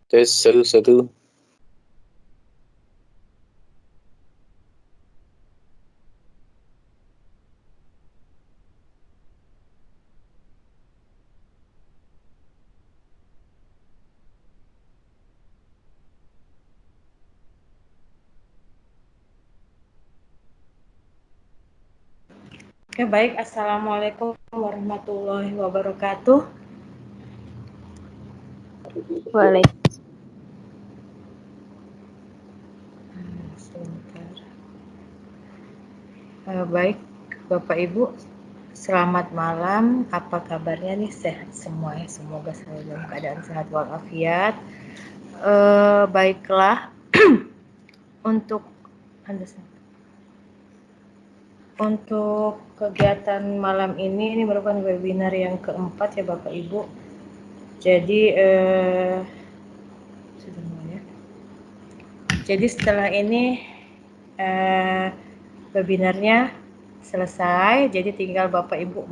Tes satu satu. Oke, baik. Assalamualaikum warahmatullahi wabarakatuh. Baik, Bapak Ibu, selamat malam. Apa kabarnya nih? Sehat semua ya. Semoga selalu dalam keadaan sehat walafiat. Baiklah, untuk kegiatan malam ini merupakan webinar yang keempat ya Bapak Ibu. Jadi setelah ini webinarnya selesai, jadi tinggal Bapak Ibu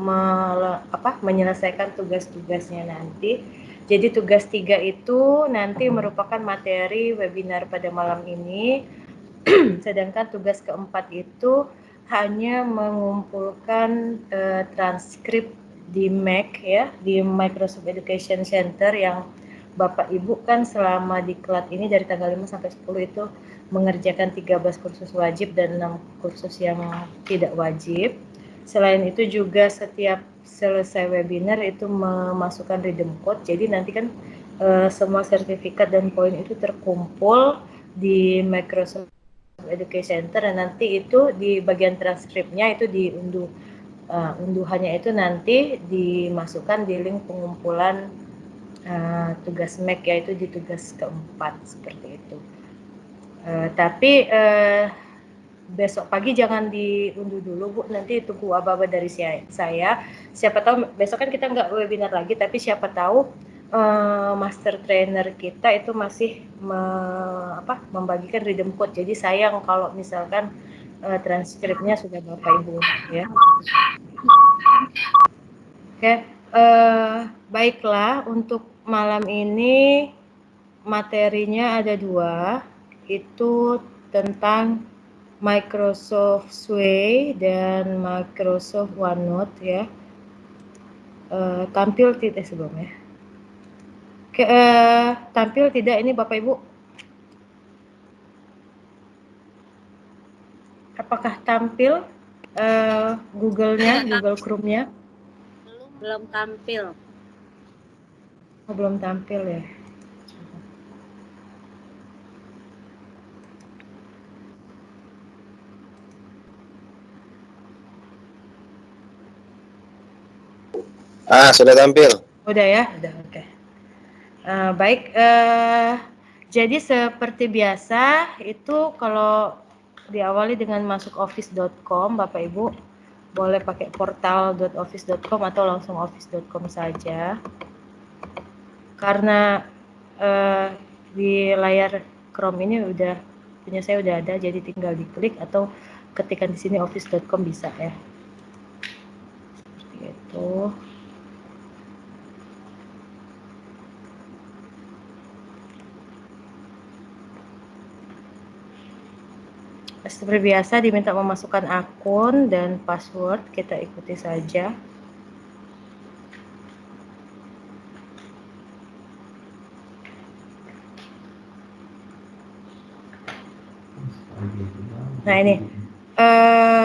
menyelesaikan tugas-tugasnya nanti. Jadi tugas 3 itu nanti merupakan materi webinar pada malam ini. Sedangkan tugas keempat itu hanya mengumpulkan transkrip di Mac ya, di Microsoft Education Center yang Bapak Ibu kan selama diklat ini dari tanggal 5 sampai 10 itu mengerjakan 13 kursus wajib dan 6 kursus yang tidak wajib. Selain itu juga setiap selesai webinar itu memasukkan redeem code. Jadi nanti kan semua sertifikat dan poin itu terkumpul di Microsoft Education Center dan nanti itu di bagian transkripnya itu diunduh. Unduhannya itu nanti dimasukkan di link pengumpulan tugas MEK, yaitu di tugas keempat seperti itu. Tapi besok pagi jangan diunduh dulu Bu, nanti tunggu aba-aba dari saya. Siapa tahu besok kan kita nggak webinar lagi, tapi siapa tahu master trainer kita itu masih membagikan redeem code. Jadi sayang kalau misalkan transkripnya sudah Bapak Ibu ya. Oke, baiklah, untuk malam ini materinya ada 2, itu tentang Microsoft Sway dan Microsoft OneNote ya. Tampil tidak sebelumnya? Oke, tampil tidak ini Bapak Ibu? Apakah tampil Google-nya, Google Chrome-nya? Belum tampil. Oh, belum tampil ya. Sudah tampil. Udah ya, udah oke. Baik, jadi seperti biasa itu kalau diawali dengan masuk office.com, Bapak Ibu boleh pakai portal.office.com atau langsung office.com saja. Karena di layar Chrome ini punya saya udah ada, jadi tinggal diklik atau ketikkan di sini office.com bisa ya. Seperti itu. Seperti biasa diminta memasukkan akun dan password, kita ikuti saja. Nah ini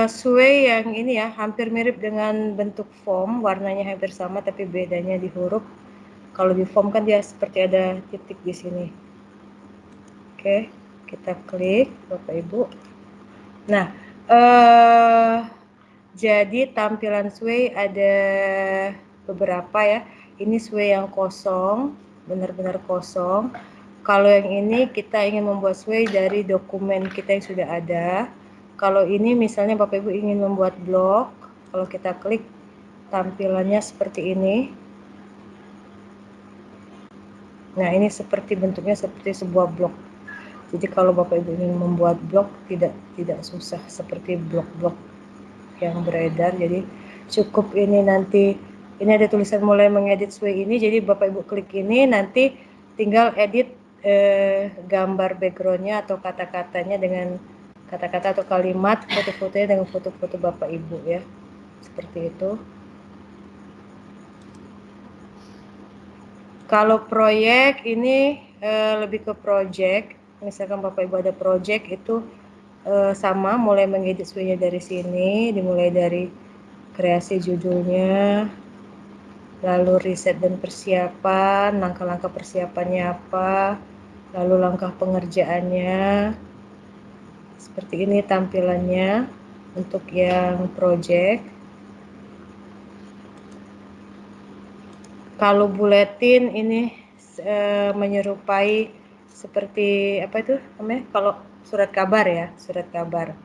Sway yang ini ya hampir mirip dengan bentuk form, warnanya hampir sama tapi bedanya di huruf. Kalau di form kan dia seperti ada titik di sini. Oke, kita klik Bapak Ibu. Nah, jadi tampilan Sway ada beberapa ya. Ini Sway yang kosong, benar-benar kosong. Kalau yang ini kita ingin membuat Sway dari dokumen kita yang sudah ada. Kalau ini misalnya Bapak Ibu ingin membuat blog, kalau kita klik tampilannya seperti ini. Nah, ini seperti bentuknya seperti sebuah blog. Jadi kalau Bapak Ibu ingin membuat blog tidak susah seperti blog-blog yang beredar. Jadi cukup ini nanti ini ada tulisan mulai mengedit Sway ini. Jadi Bapak Ibu klik ini nanti tinggal edit gambar backgroundnya atau kata-katanya dengan kata-kata atau kalimat, foto-fotonya dengan foto-foto Bapak Ibu ya, seperti itu. Kalau proyek ini lebih ke project, misalkan Bapak Ibu ada project itu sama, mulai mengedit Sway-nya dari sini, dimulai dari kreasi judulnya, lalu riset dan persiapan, langkah-langkah persiapannya apa, lalu langkah pengerjaannya. Seperti ini tampilannya untuk yang project. Kalau buletin ini menyerupai seperti apa itu namanya? Kalau surat kabar ya, surat kabar.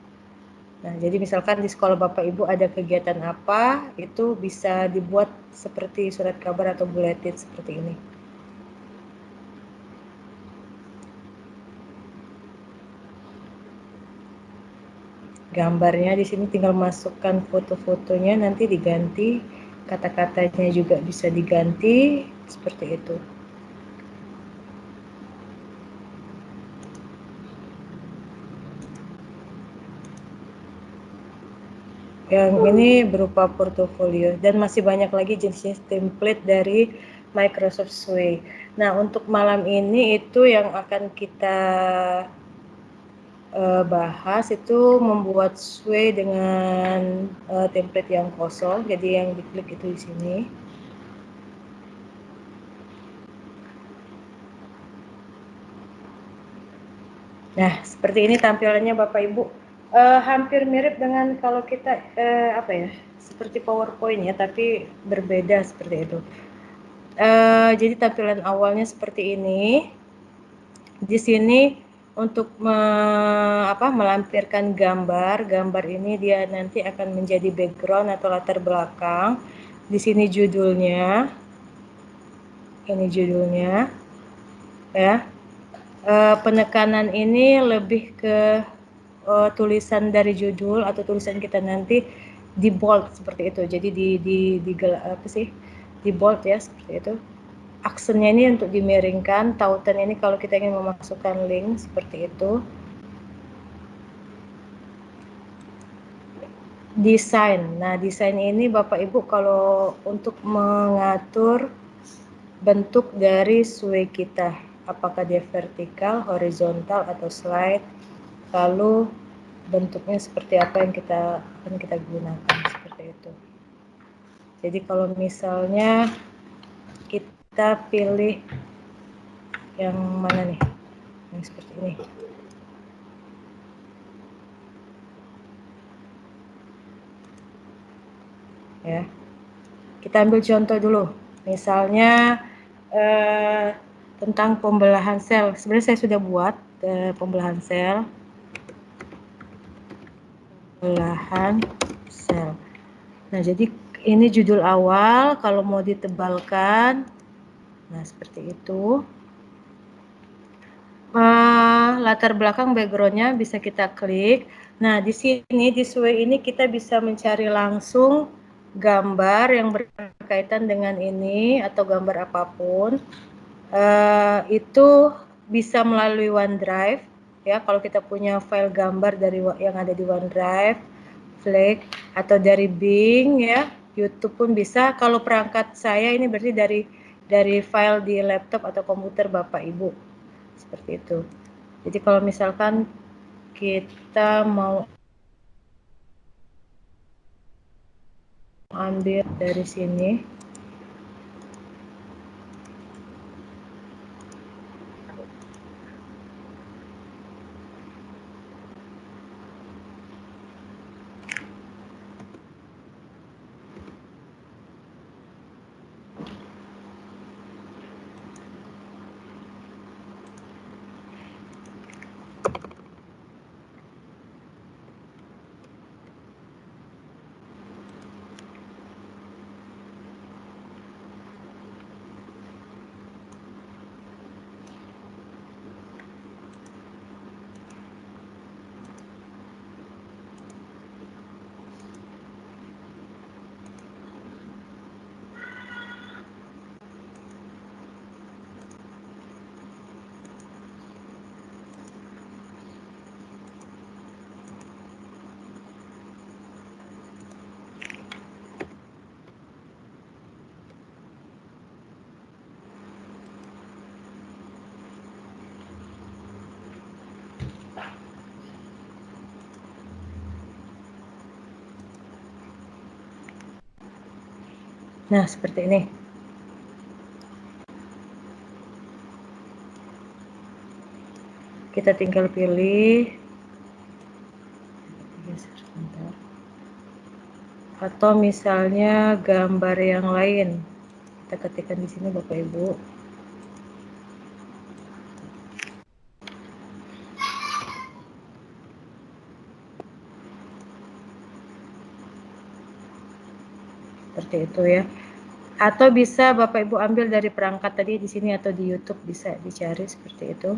Nah, jadi misalkan di sekolah Bapak Ibu ada kegiatan apa, itu bisa dibuat seperti surat kabar atau buletin seperti ini. Gambarnya di sini tinggal masukkan foto-fotonya, nanti diganti, kata-katanya juga bisa diganti, seperti itu. Yang ini berupa portofolio dan masih banyak lagi jenis template dari Microsoft Sway. Nah, untuk malam ini itu yang akan kita bahas itu membuat Sway dengan template yang kosong. Jadi yang diklik itu di sini. Nah, seperti ini tampilannya Bapak Ibu. Hampir mirip dengan kalau kita apa ya, seperti PowerPoint ya, tapi berbeda seperti itu. Jadi tampilan awalnya seperti ini. Di sini untuk melampirkan gambar ini dia nanti akan menjadi background atau latar belakang. Di sini judulnya, ini judulnya, ya. Penekanan ini lebih ke tulisan dari judul atau tulisan kita nanti di bold seperti itu. Jadi di bold ya seperti itu. Aksennya ini untuk dimiringkan, tautan ini kalau kita ingin memasukkan link seperti itu. Desain. Nah, desain ini Bapak Ibu kalau untuk mengatur bentuk dari Sway kita, apakah dia vertikal, horizontal atau slide, lalu bentuknya seperti apa yang akan kita gunakan seperti itu. Jadi kalau misalnya kita pilih yang mana nih, yang seperti ini. Ya, kita ambil contoh dulu, misalnya tentang pembelahan sel. Sebenarnya saya sudah buat pembelahan sel. Nah, jadi ini judul awal. Kalau mau ditebalkan, nah seperti itu. Latar belakang backgroundnya bisa kita klik. Nah, di sini di Sway ini kita bisa mencari langsung gambar yang berkaitan dengan ini atau gambar apapun. Itu bisa melalui OneDrive ya. Kalau kita punya file gambar dari yang ada di OneDrive, Flickr atau dari Bing ya, YouTube pun bisa. Kalau perangkat saya ini berarti dari file di laptop atau komputer Bapak Ibu seperti itu. Jadi kalau misalkan kita mau ambil dari sini. Nah, seperti ini. Kita tinggal pilih. Atau misalnya gambar yang lain. Kita ketikkan di sini Bapak Ibu. Seperti itu ya. Atau bisa Bapak Ibu ambil dari perangkat tadi di sini atau di YouTube, bisa dicari seperti itu.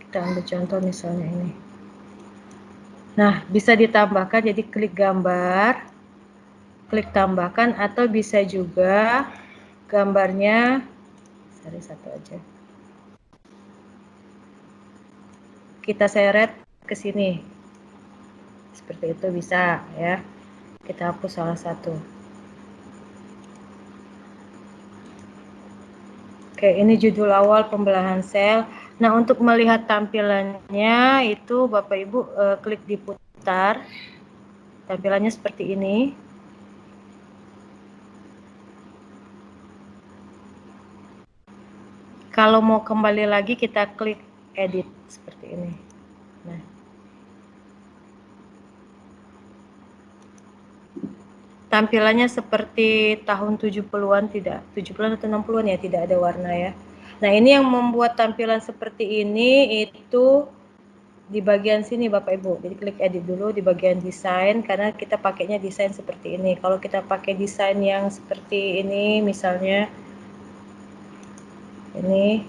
Kita ambil contoh misalnya ini. Nah, bisa ditambahkan, jadi klik gambar, klik tambahkan, atau bisa juga gambarnya cari satu aja. Kita seret ke sini. Seperti itu bisa ya. Kita hapus salah satu. Oke, ini judul awal pembelahan sel. Nah, untuk melihat tampilannya itu Bapak Ibu klik diputar. Tampilannya seperti ini. Kalau mau kembali lagi kita klik edit seperti ini. Nah, tampilannya seperti tahun 70-an, tidak 70-an atau 60-an ya, tidak ada warna ya. Nah, ini yang membuat tampilan seperti ini itu di bagian sini Bapak Ibu. Jadi klik edit dulu di bagian desain, karena kita pakainya desain seperti ini. Kalau kita pakai desain yang seperti ini misalnya ini,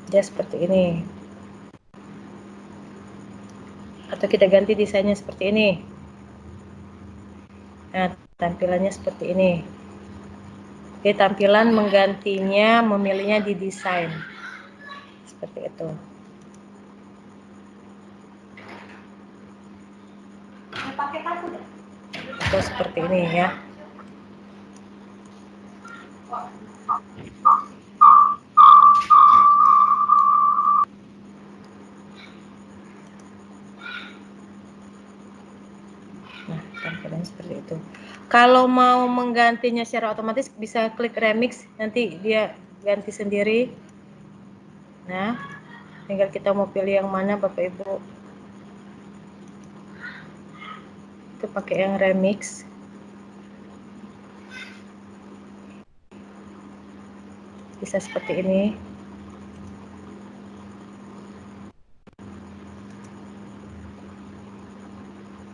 dia seperti ini. Atau kita ganti desainnya seperti ini. Nah, tampilannya seperti ini. Jadi tampilan menggantinya, memilihnya di desain. Seperti itu. Atau seperti ini ya. Nah, tampilan seperti itu. Kalau mau menggantinya secara otomatis bisa klik remix, nanti dia ganti sendiri. Nah, tinggal kita mau pilih yang mana Bapak Ibu. Itu pakai yang remix. Bisa seperti ini.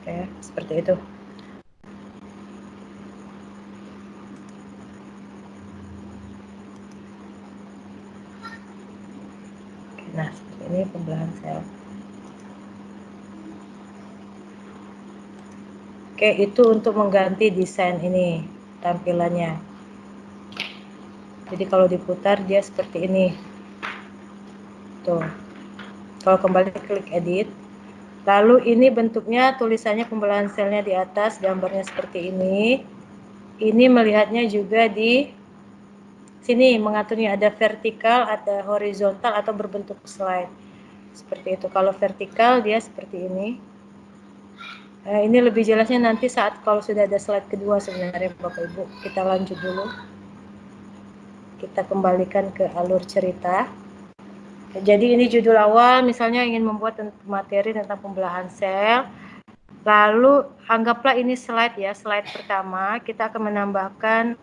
Oke, seperti itu. Nah, seperti ini pembelahan sel. Oke, itu untuk mengganti desain ini, tampilannya. Jadi kalau diputar dia seperti ini. Tuh. Kalau kembali klik edit. Lalu ini bentuknya, tulisannya pembelahan selnya di atas, gambarnya seperti ini. Ini melihatnya juga di sini, mengaturnya ada vertikal, ada horizontal, atau berbentuk slide. Seperti itu. Kalau vertikal dia seperti ini. Ini lebih jelasnya nanti saat kalau sudah ada slide kedua sebenarnya Bapak Ibu. Kita lanjut dulu. Kita kembalikan ke alur cerita. Jadi ini judul awal, misalnya ingin membuat materi tentang pembelahan sel. Lalu anggaplah ini slide ya, slide pertama. Kita akan menambahkan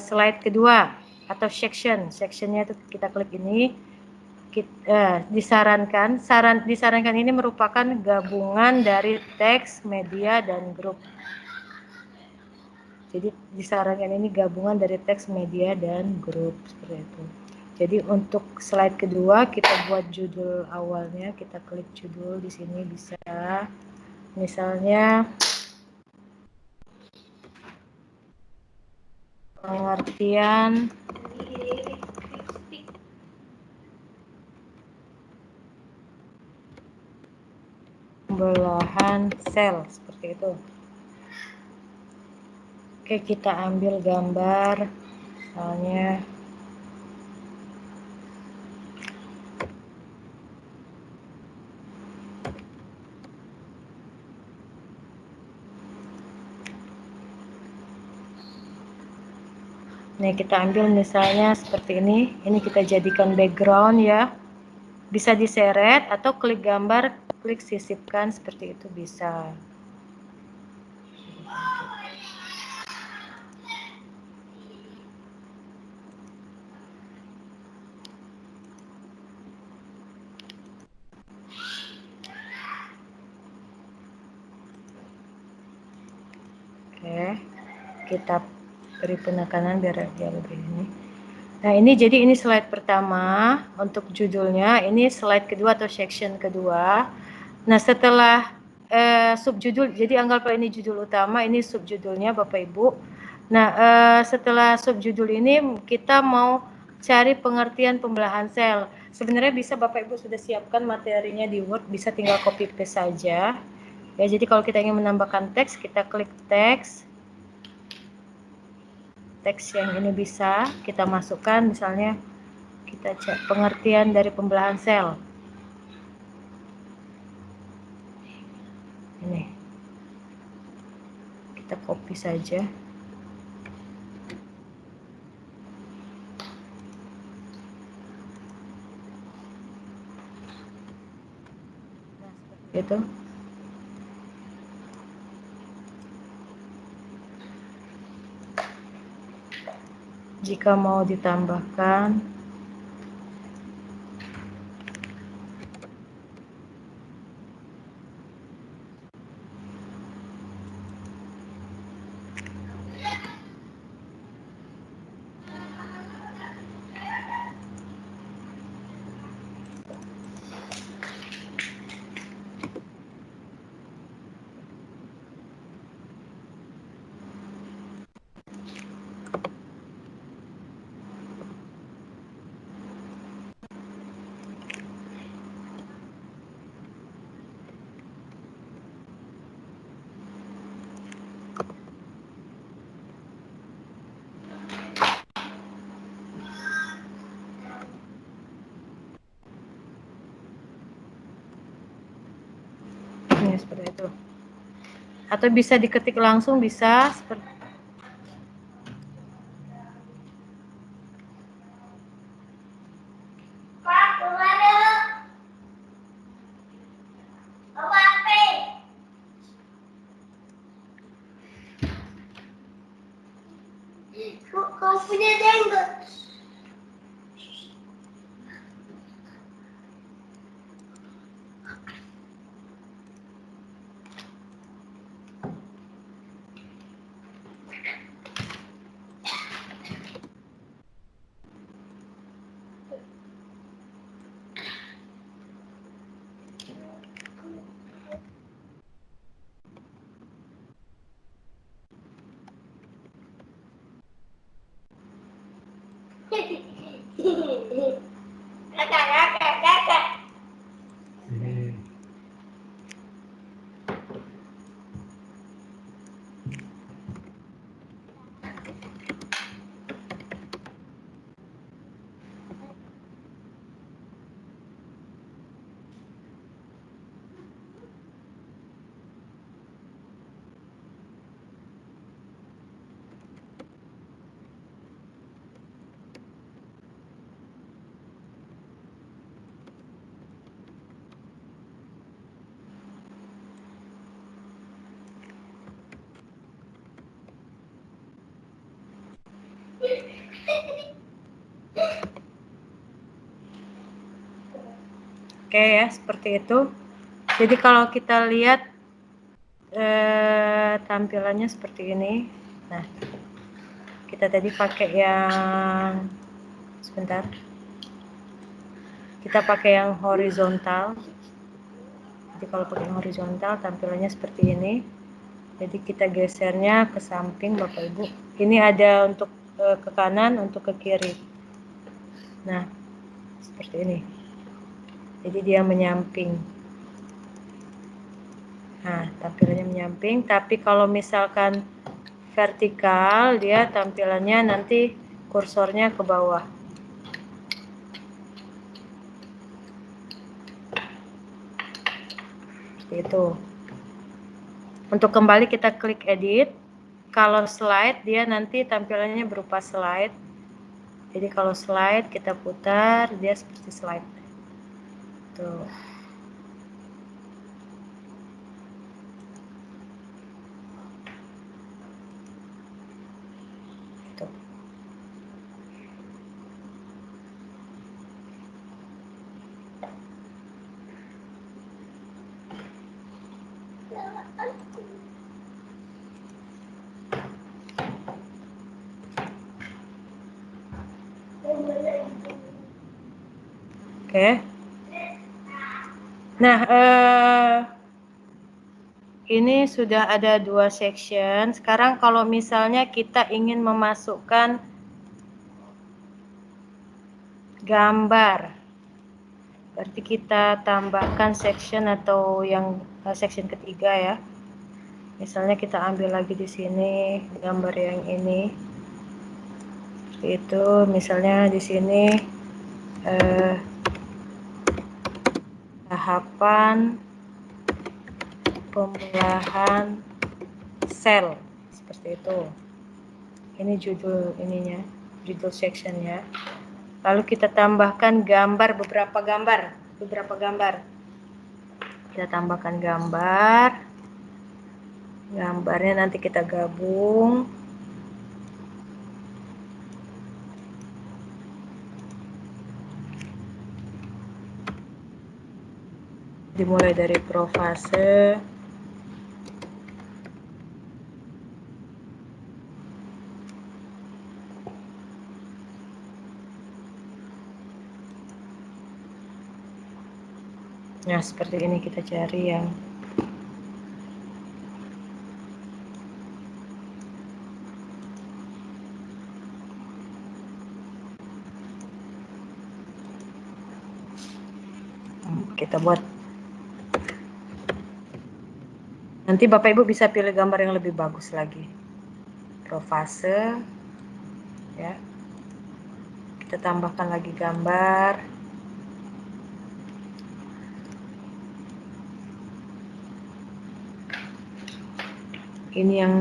slide kedua atau section. Sectionnya itu kita klik ini. Disarankan ini merupakan gabungan dari teks, media, dan grup. Jadi disarankan ini gabungan dari teks, media, dan grup seperti itu. Jadi untuk slide kedua kita buat judul awalnya, kita klik judul di sini bisa. Misalnya pengertian pembelahan sel seperti itu. Oke, kita ambil gambar misalnya nih, kita ambil misalnya seperti ini kita jadikan background ya, bisa diseret atau klik gambar, klik sisipkan seperti itu bisa. Oke, kita beri penekanan biar dia lebih ini. Nah ini jadi ini slide pertama untuk judulnya, ini slide kedua atau section kedua. Nah setelah subjudul, jadi anggaplah ini judul utama, ini subjudulnya Bapak Ibu. Nah setelah subjudul ini kita mau cari pengertian pembelahan sel. Sebenarnya bisa Bapak Ibu sudah siapkan materinya di Word, bisa tinggal copy paste saja. Ya, jadi kalau kita ingin menambahkan teks, kita klik teks. Teks yang ini bisa kita masukkan, misalnya kita cek pengertian dari pembelahan sel. Ini. Kita copy saja. Nah, seperti itu. Jika mau ditambahkan, ini seperti itu. Atau bisa diketik langsung, bisa seperti Kau punya jenggot. Kakak. Oke ya, seperti itu. Jadi kalau kita lihat tampilannya seperti ini. Nah, kita tadi pakai yang sebentar. Kita pakai yang horizontal. Jadi kalau pakai yang horizontal tampilannya seperti ini. Jadi kita gesernya ke samping Bapak Ibu. Ini ada untuk ke kanan, untuk ke kiri. Nah, seperti ini. Jadi dia menyamping. Nah, tampilannya menyamping. Tapi kalau misalkan vertikal, dia tampilannya nanti kursornya ke bawah. Seperti itu. Untuk kembali kita klik edit. Kalau slide, dia nanti tampilannya berupa slide. Jadi kalau slide kita putar, dia seperti slide. Tuh. Tuh. Oke. Nah, ini sudah ada 2 section. Sekarang kalau misalnya kita ingin memasukkan gambar, berarti kita tambahkan section atau yang section ketiga ya. Misalnya kita ambil lagi di sini gambar yang ini. Itu misalnya di sini tahapan pembelahan sel seperti itu. Ini judul ininya, judul sectionnya. Lalu kita tambahkan gambar, beberapa gambar. Kita tambahkan gambar. Gambarnya nanti kita gabung. Dimulai dari profase. Nah, seperti ini kita cari yang kita buat. Nanti Bapak Ibu bisa pilih gambar yang lebih bagus lagi. Profase ya. Kita tambahkan lagi gambar. Ini yang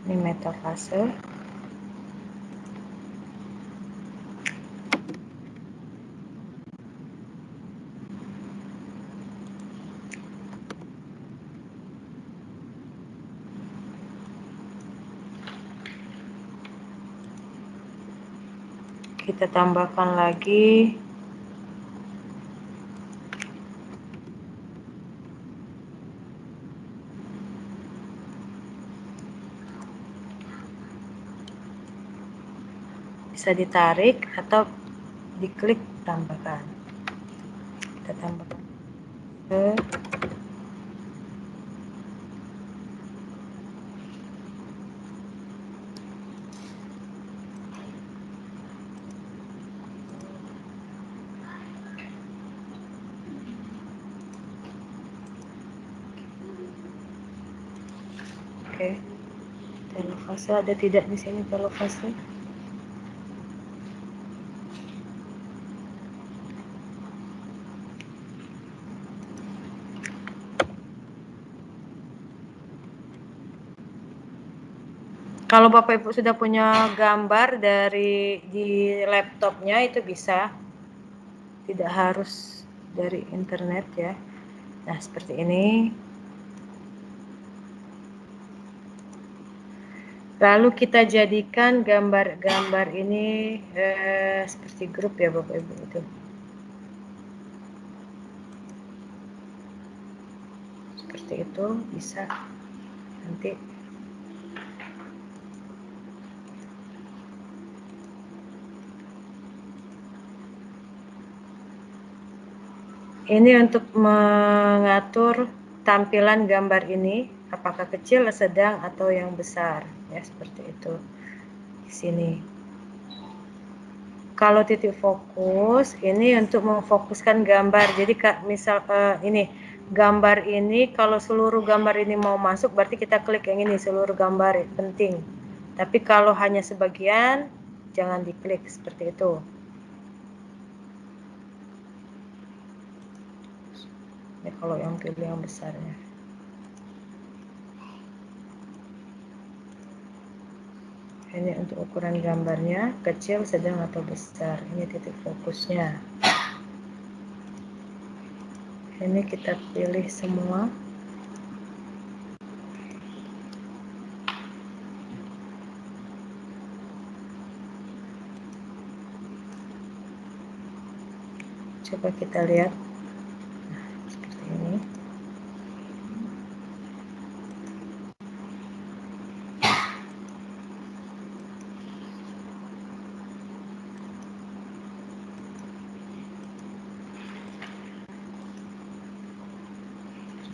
ini metafase. Kita tambahkan lagi bisa ditarik atau diklik tambahkan. Kita tambahkan Oke. Telofase ada tidak di sini telofase? Kalau Bapak Ibu sudah punya gambar di laptopnya itu bisa, tidak harus dari internet ya. Nah, seperti ini. Lalu kita jadikan gambar-gambar ini seperti grup ya Bapak Ibu itu. Seperti itu bisa nanti. Ini untuk mengatur tampilan gambar ini, apakah kecil, sedang, atau yang besar, ya seperti itu. Di sini. Kalau titik fokus, ini untuk memfokuskan gambar. Jadi misal ini gambar ini, kalau seluruh gambar ini mau masuk, berarti kita klik yang ini, seluruh gambar penting. Tapi kalau hanya sebagian, jangan diklik seperti itu. Ini kalau yang pilih yang besarnya. Ini untuk ukuran gambarnya, kecil, sedang, atau besar. Ini titik fokusnya. Ini kita pilih semua. Coba kita lihat. Nah, seperti ini.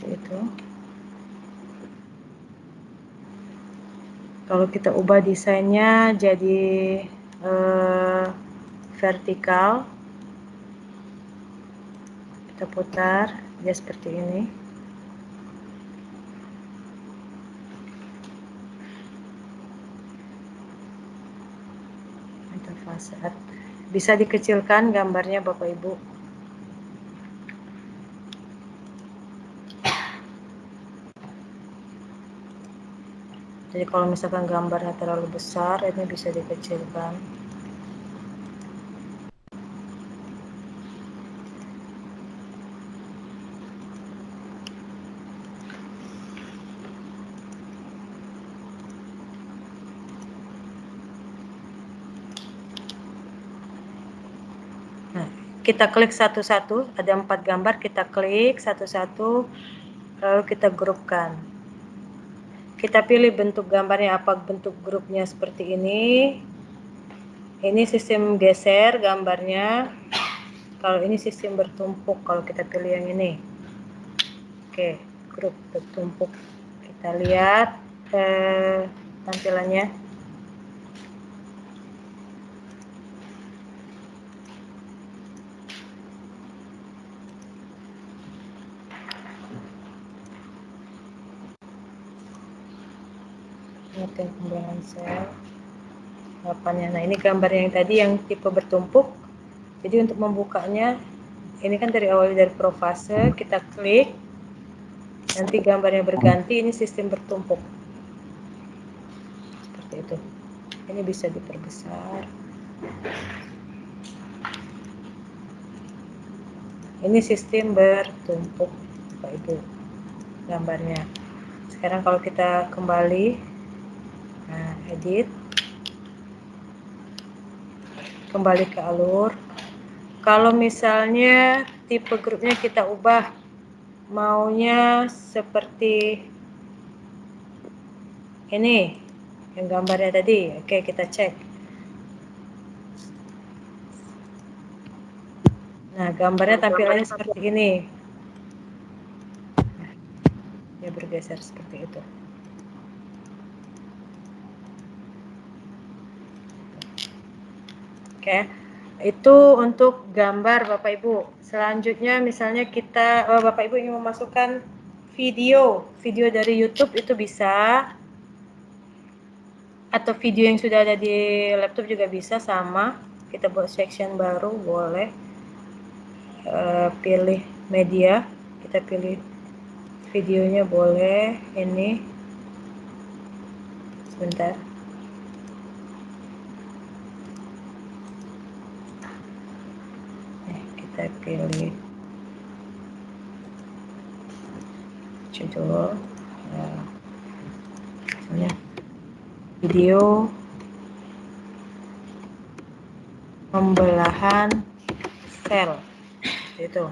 Itu kalau kita ubah desainnya jadi vertikal, kita putar dia seperti ini. Untuk fasad bisa dikecilkan gambarnya Bapak Ibu. Jadi kalau misalkan gambarnya terlalu besar, ini bisa dikecilkan. Nah, kita klik satu-satu, ada 4 gambar, kita klik satu-satu, lalu kita grupkan. Kita pilih bentuk gambarnya, apa bentuk grupnya seperti ini. Ini sistem geser gambarnya. Kalau ini sistem bertumpuk, kalau kita pilih yang ini. Oke, grup bertumpuk. Kita lihat tampilannya. Ini pembuangan sel. Nah, ini gambar yang tadi yang tipe bertumpuk. Jadi untuk membukanya, ini kan dari awal dari profase, kita klik, nanti gambarnya berganti, ini sistem bertumpuk. Seperti itu. Ini bisa diperbesar. Ini sistem bertumpuk, Bapak Ibu, gambarnya. Sekarang kalau kita kembali, nah, edit. Kembali ke alur. Kalau misalnya tipe grupnya kita ubah, maunya seperti ini yang gambarnya tadi. Oke, kita cek. Nah, gambarnya tampilannya seperti ini. Dia bergeser seperti itu. Oke, itu untuk gambar Bapak Ibu. Selanjutnya misalnya Bapak Ibu ingin memasukkan video dari YouTube, itu bisa, atau video yang sudah ada di laptop juga bisa, sama. Kita buat section baru, boleh. Pilih media, kita pilih videonya, boleh. Ini sebentar. kita pilih judul, misalnya video pembelahan sel, itu.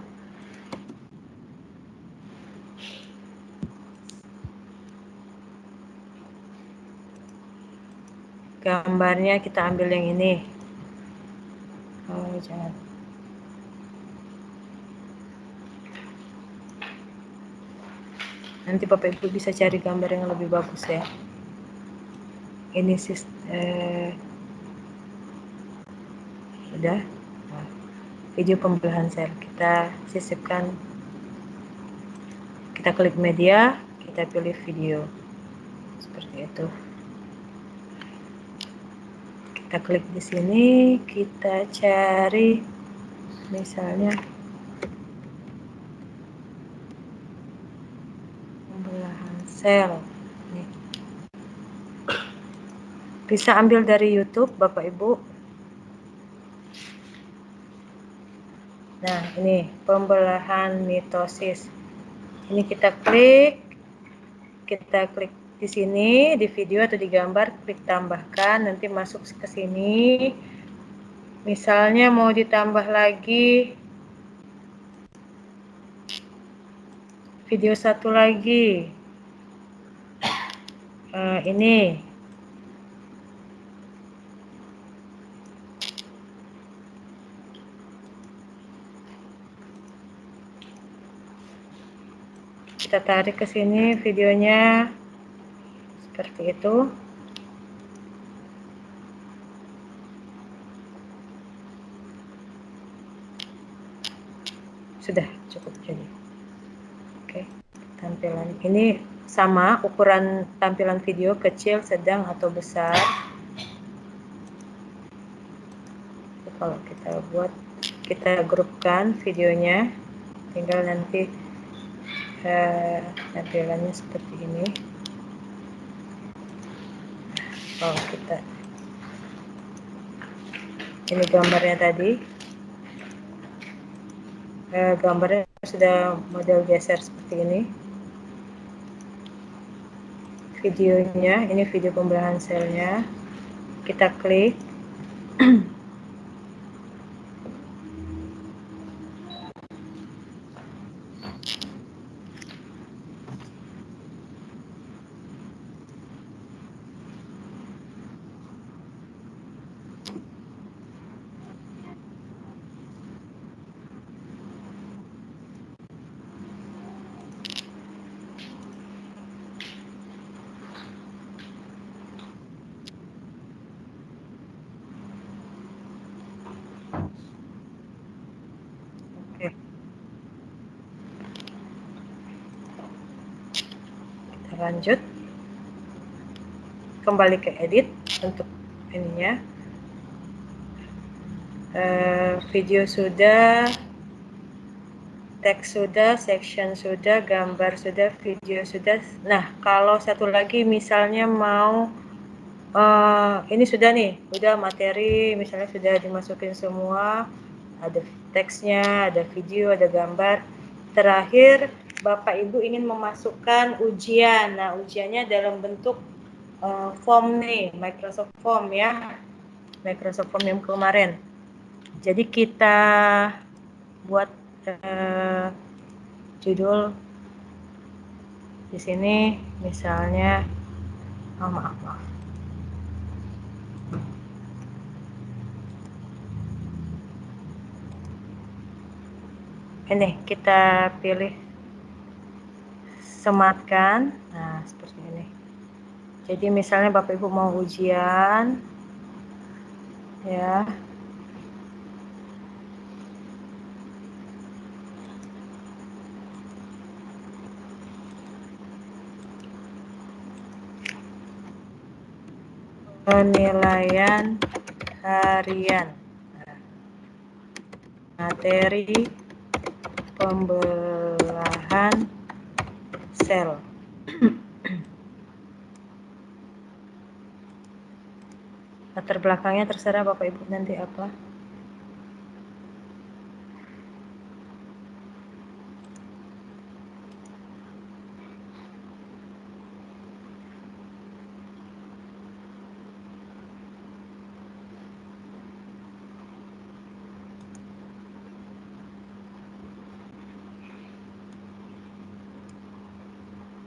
Gambarnya kita ambil yang ini. Oh, jangan. Nanti Bapak Ibu bisa cari gambar yang lebih bagus ya. Ini udah. Nah, video pembelahan sel kita sisipkan. Kita klik media, kita pilih video. Seperti itu. Kita klik di sini, kita cari misalnya pembelahan sel. Nih. Bisa ambil dari YouTube, Bapak Ibu. Nah, ini pembelahan mitosis. Ini kita klik di sini, di video atau di gambar, klik tambahkan, nanti masuk ke sini. Misalnya mau ditambah lagi video satu lagi. Ini. Kita tarik ke sini videonya. Seperti itu. Sudah cukup jadi. Oke, tampilan ini sama ukuran tampilan video, kecil, sedang atau besar. Kalau kita buat, kita grupkan videonya, tinggal nanti tampilannya seperti ini. Kalau kita, ini gambarnya tadi, gambarnya sudah model geser seperti ini. Videonya, ini video pembelahan selnya, kita klik. Oke. Kita lanjut. Kembali ke edit untuk ininya. Video sudah, teks sudah, section sudah, gambar sudah, video sudah. Nah, kalau satu lagi misalnya mau ini sudah nih, udah materi misalnya sudah dimasukin semua, ada teksnya, ada video, ada gambar. Terakhir, Bapak Ibu ingin memasukkan ujian. Nah, ujiannya dalam bentuk form nih, Microsoft Form ya, Microsoft Form yang kemarin. Jadi kita buat judul di sini, misalnya, maaf. Ini kita pilih sematkan. Nah, seperti ini. Jadi misalnya Bapak Ibu mau ujian, ya. Penilaian harian. Materi pembelahan sel. Latar belakangnya terserah Bapak Ibu nanti apa.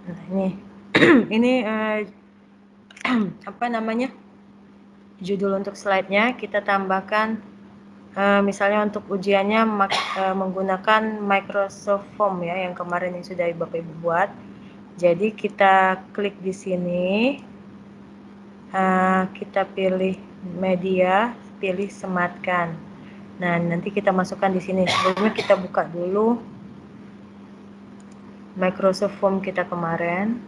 Nah, ini ini apa namanya, judul untuk slide-nya kita tambahkan misalnya untuk ujiannya menggunakan Microsoft Form ya, yang kemarin yang sudah Bapak Ibu buat. Jadi kita klik di sini, kita pilih media, pilih sematkan. Nah, nanti kita masukkan di sini. Sebelumnya kita buka dulu Microsoft Form kita kemarin.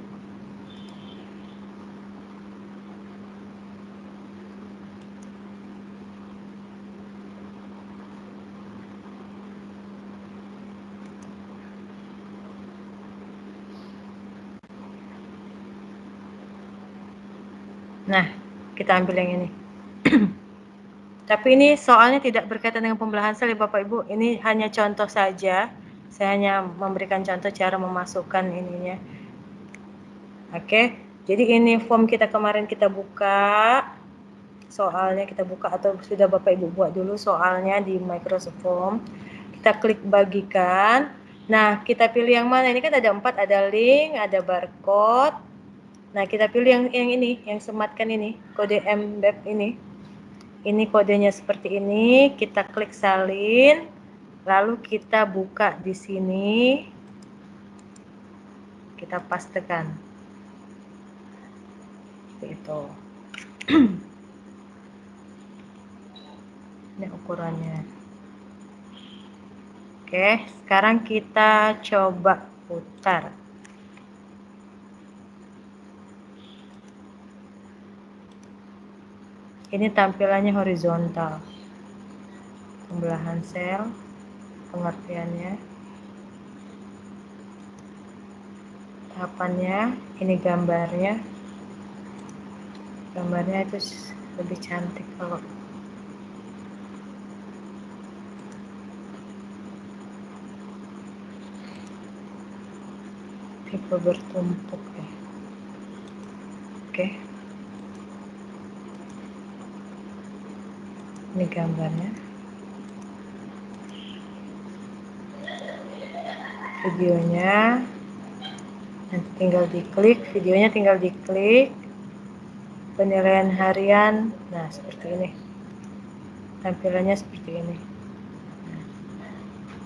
Nah, kita ambil yang ini. Tapi ini soalnya tidak berkaitan dengan pembelahan sel ya Bapak Ibu. Ini hanya contoh saja. Saya hanya memberikan contoh cara memasukkan ininya. Oke, jadi ini form kita kemarin kita buka. Soalnya kita buka atau sudah Bapak Ibu buat dulu soalnya di Microsoft Form. Kita klik bagikan. Nah, kita pilih yang mana? Ini kan ada 4, ada link, ada barcode. Nah, kita pilih yang ini, yang sematkan ini, kode mbeb ini. Ini kodenya seperti ini, kita klik salin, lalu kita buka di sini, kita pastekan. Seperti itu. Ini ukurannya. Oke, sekarang kita coba putar. Ini tampilannya horizontal. Pembelahan sel, pengertiannya, tahapannya, ini gambarnya. Gambarnya itu lebih cantik kalau tipe bertumpuk ya. Oke. Ini gambarnya. Videonya nanti tinggal diklik, videonya tinggal diklik. Penilaian harian, nah seperti ini. Tampilannya seperti ini.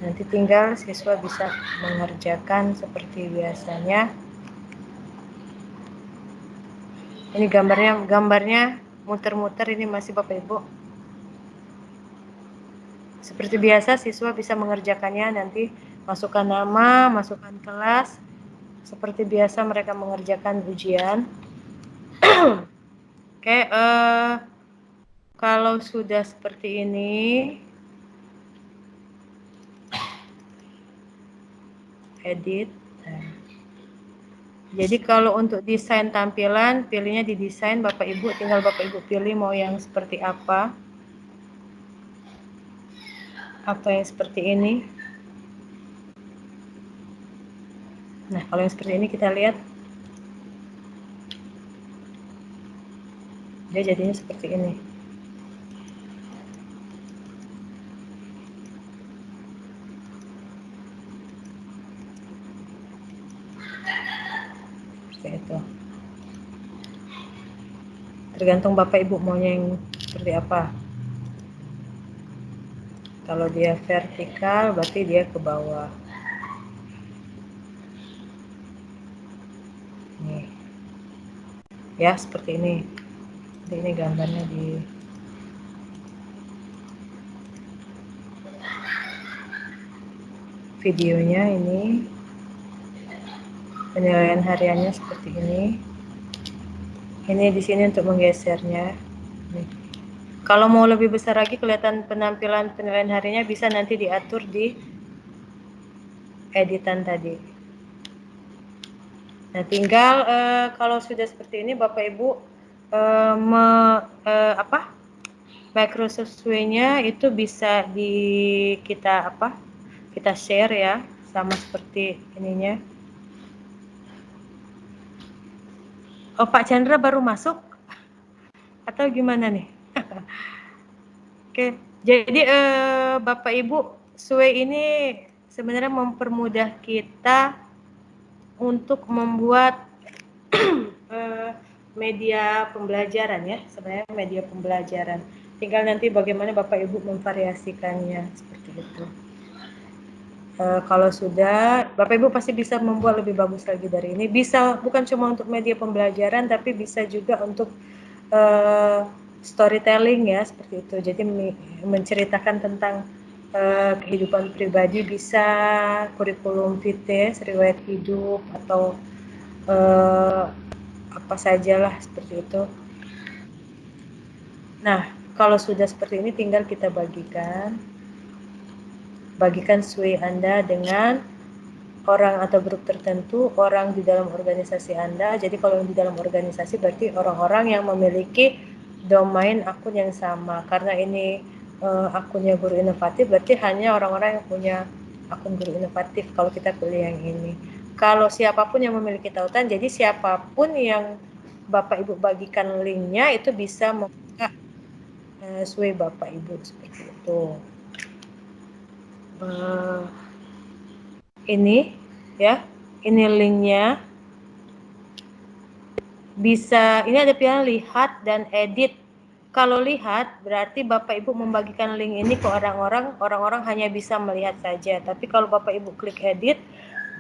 Nanti tinggal siswa bisa mengerjakan seperti biasanya. Ini gambarnya muter-muter, ini masih Bapak Ibu. Seperti biasa siswa bisa mengerjakannya, nanti masukkan nama, masukkan kelas. Seperti biasa mereka mengerjakan ujian. Oke, kalau sudah seperti ini, edit. Nah, jadi kalau untuk desain tampilan, pilihnya di desain Bapak Ibu, tinggal Bapak Ibu pilih mau yang seperti apa. Apa yang seperti ini. Nah, kalau yang seperti ini kita lihat. Dia jadinya seperti ini. Seperti itu. Tergantung Bapak Ibu maunya yang seperti apa. Kalau dia vertikal berarti dia ke bawah. Nih. Ya, seperti ini. Jadi ini gambarnya di videonya ini. Penilaian hariannya seperti ini. Ini di sini untuk menggesernya. Nih. Kalau mau lebih besar lagi kelihatan penampilan penilaian harinya bisa nanti diatur di editan tadi. Nah, tinggal kalau sudah seperti ini Bapak Ibu Microsoft Suite-nya itu bisa kita share ya, sama seperti ininya. Oh, Pak Chandra baru masuk atau gimana nih? Oke, jadi Bapak Ibu, Suite ini sebenarnya mempermudah kita untuk membuat media pembelajaran ya, sebenarnya media pembelajaran. Tinggal nanti bagaimana Bapak Ibu memvariasikannya seperti itu. Kalau sudah, Bapak Ibu pasti bisa membuat lebih bagus lagi dari ini. Bisa bukan cuma untuk media pembelajaran, tapi bisa juga untuk storytelling ya, seperti itu. Jadi menceritakan tentang kehidupan pribadi, bisa kurikulum vitae, riwayat hidup, atau apa sajalah seperti itu. Nah, kalau sudah seperti ini tinggal kita bagikan SWI Anda dengan orang atau grup tertentu, orang di dalam organisasi Anda. Jadi kalau di dalam organisasi berarti orang-orang yang memiliki domain akun yang sama. Karena ini akunnya guru inovatif, berarti hanya orang-orang yang punya akun guru inovatif kalau kita pilih yang ini. Kalau siapapun yang memiliki tautan, jadi siapapun yang Bapak Ibu bagikan linknya itu bisa membuka SWI Bapak Ibu seperti itu. Ini ya, ini linknya. Bisa, ini ada pilihan lihat dan edit. Kalau lihat berarti Bapak Ibu membagikan link ini ke orang-orang hanya bisa melihat saja. Tapi kalau Bapak Ibu klik edit,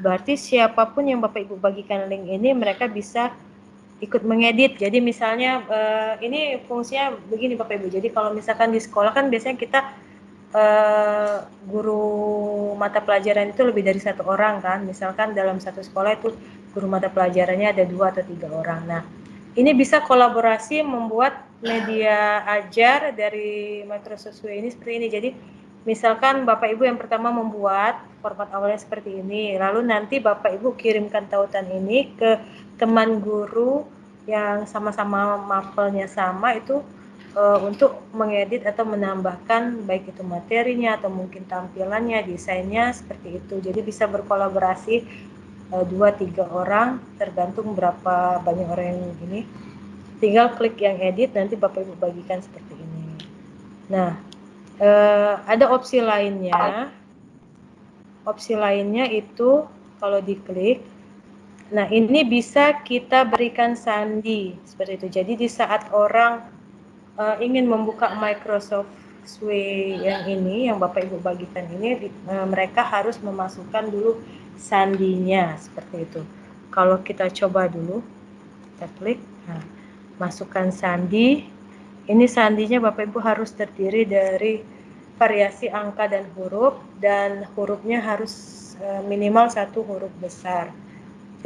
berarti siapapun yang Bapak Ibu bagikan link ini mereka bisa ikut mengedit. Jadi misalnya ini fungsinya begini Bapak Ibu. Jadi kalau misalkan di sekolah kan biasanya kita guru mata pelajaran itu lebih dari satu orang kan. Misalkan dalam satu sekolah itu guru mata pelajarannya ada 2 atau 3 orang. Nah, ini bisa kolaborasi membuat media ajar dari Microsoft Word ini seperti ini. Jadi misalkan Bapak Ibu yang pertama membuat format awalnya seperti ini, lalu nanti Bapak Ibu kirimkan tautan ini ke teman guru yang sama-sama mapelnya sama itu untuk mengedit atau menambahkan baik itu materinya atau mungkin tampilannya, desainnya seperti itu. Jadi bisa berkolaborasi 2-3 orang tergantung berapa banyak orang yang ini. Tinggal klik yang edit, nanti Bapak Ibu bagikan seperti ini. Nah, ada opsi lainnya. Opsi lainnya itu kalau diklik, nah ini bisa kita berikan sandi seperti itu. Jadi di saat orang ingin membuka Microsoft Suite yang ini, yang Bapak Ibu bagikan ini, mereka harus memasukkan dulu sandinya seperti itu. Kalau kita coba dulu, kita klik, nah, masukkan sandi. Ini sandinya Bapak Ibu harus terdiri dari variasi angka dan hurufnya harus minimal 1 huruf besar.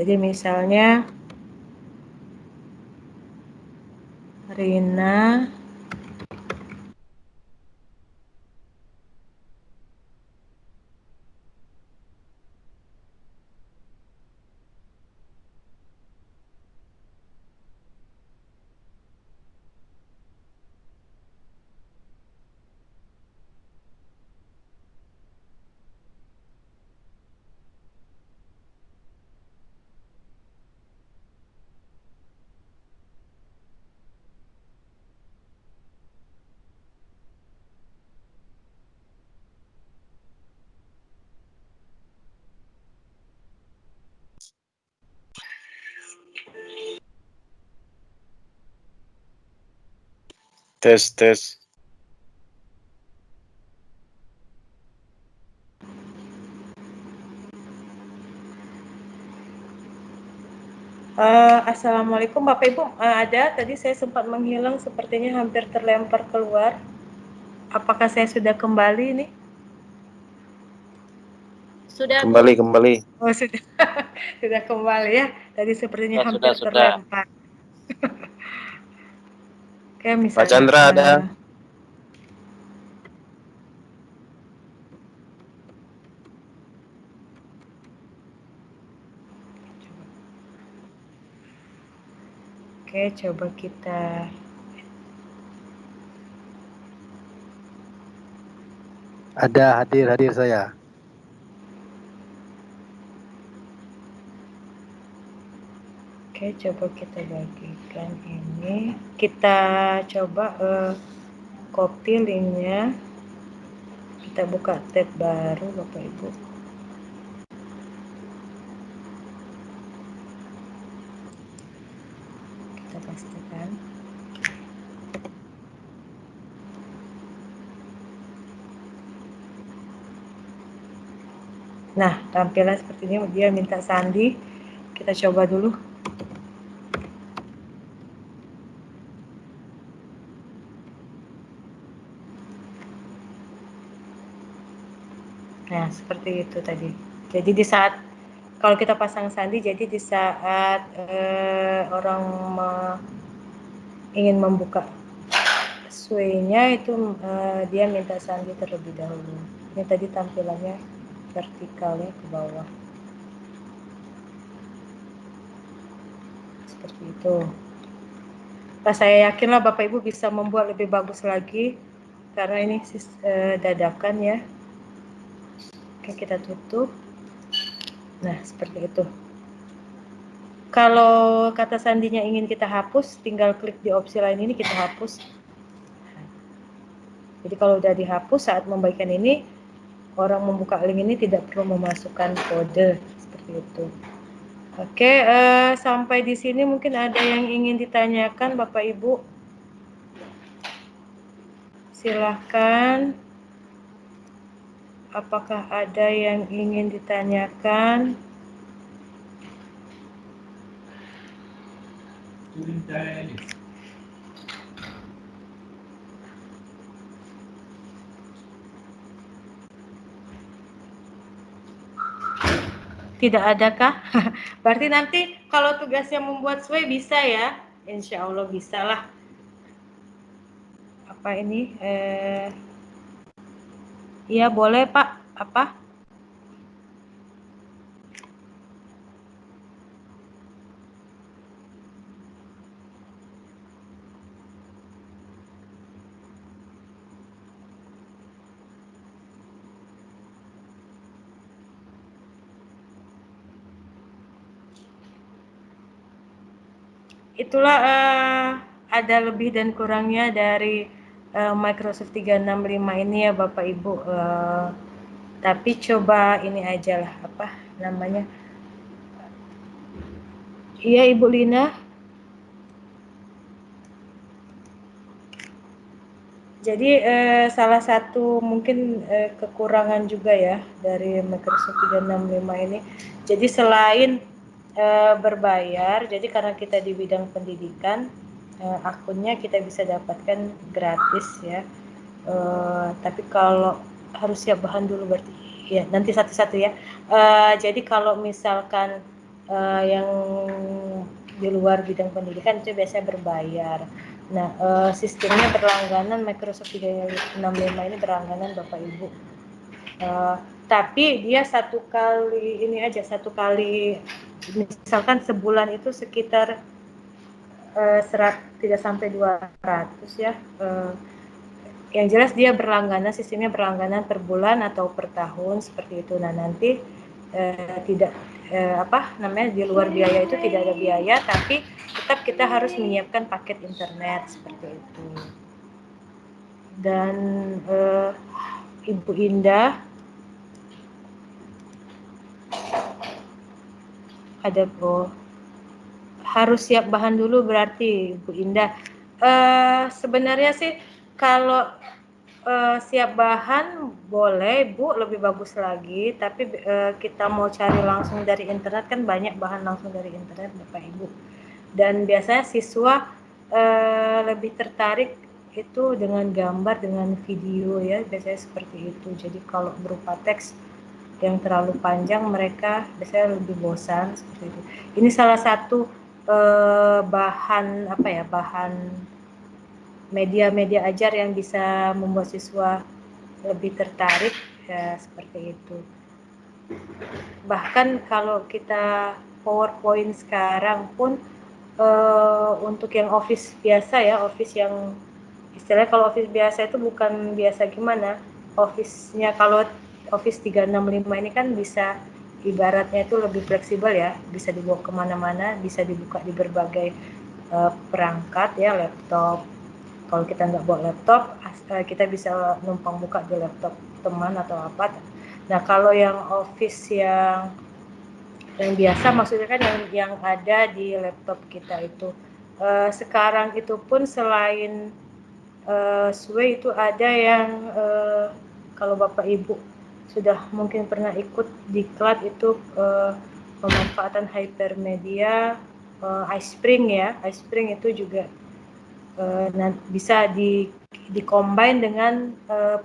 Jadi misalnya Rina Tes. Assalamualaikum Bapak Ibu, ada tadi saya sempat menghilang, sepertinya hampir terlempar keluar. Apakah saya sudah kembali nih? Sudah, Kembali. Oh sudah, sudah kembali ya. Tadi sepertinya Sudah, hampir sudah. terlempar. Oke, Pak misalnya. Chandra ada. Oke, coba kita. Ada hadir saya. Oke, coba kita bagikan ini. Kita coba copy linknya. Kita buka tab baru Bapak Ibu. Nah, tampilan seperti ini, dia minta sandi. Kita coba dulu. Nah, seperti itu tadi. Jadi di saat kalau kita pasang sandi, jadi di saat orang ingin membuka sway-nya itu dia minta sandi terlebih dahulu. Ini tadi tampilannya vertikalnya ke bawah. Seperti itu. Nah, saya yakinlah Bapak Ibu bisa membuat lebih bagus lagi karena ini dadakan ya. Oke, kita tutup. Nah, seperti itu. Kalau kata sandinya ingin kita hapus, tinggal klik di opsi lain ini, kita hapus. Jadi kalau udah dihapus saat membagikan ini, orang membuka link ini tidak perlu memasukkan kode seperti itu. Oke, sampai di sini mungkin ada yang ingin ditanyakan Bapak Ibu. Silahkan. Apakah ada yang ingin ditanyakan? Tidak adakah? Berarti nanti kalau tugasnya membuat sway bisa ya? Insya Allah bisa lah. Apa ini? Iya boleh Pak. Apa? Itulah ada lebih dan kurangnya dari Microsoft 365 ini ya Bapak Ibu. Tapi coba ini aja lah, apa namanya? Iya Ibu Lina. Jadi salah satu mungkin kekurangan juga ya dari Microsoft 365 ini. Jadi selain berbayar, jadi karena kita di bidang pendidikan, akunnya kita bisa dapatkan gratis ya. Tapi kalau harus siap bahan dulu berarti ya nanti satu-satu ya. Jadi kalau misalkan yang di luar bidang pendidikan itu biasanya berbayar. Nah, sistemnya berlangganan Microsoft 365 ini berlangganan Bapak Ibu. Tapi dia satu kali misalkan sebulan itu sekitar tidak sampai 200 ya. Yang jelas dia berlangganan, sistemnya berlangganan per bulan atau per tahun seperti itu. Nah, nanti tidak di luar biaya itu tidak ada biaya, tapi tetap kita harus menyiapkan paket internet seperti itu. Dan Ibu Indah ada harus siap bahan dulu berarti Ibu Indah. Sebenarnya sih kalau siap bahan boleh Bu, lebih bagus lagi, tapi kita mau cari langsung dari internet kan banyak bahan langsung dari internet Bapak Ibu. Dan biasanya siswa lebih tertarik itu dengan gambar, dengan video ya, biasanya seperti itu. Jadi kalau berupa teks yang terlalu panjang mereka biasanya lebih bosan seperti itu. Ini salah satu bahan media ajar yang bisa membuat siswa lebih tertarik ya seperti itu. Bahkan kalau kita PowerPoint sekarang pun untuk yang Office biasa ya, Office yang istilahnya kalau Office biasa itu bukan biasa gimana, Office-nya kalau Office 365 ini kan bisa ibaratnya itu lebih fleksibel ya, bisa dibawa kemana-mana, bisa dibuka di berbagai perangkat ya, laptop. Kalau kita nggak bawa laptop, kita bisa numpang buka di laptop teman atau apa. Nah, kalau yang Office yang biasa maksudnya kan yang ada di laptop kita itu. Sekarang itu pun selain Sway itu ada yang kalau Bapak Ibu sudah mungkin pernah ikut diklat itu pemanfaatan hypermedia, iSpring ya. iSpring itu juga bisa di-combine dengan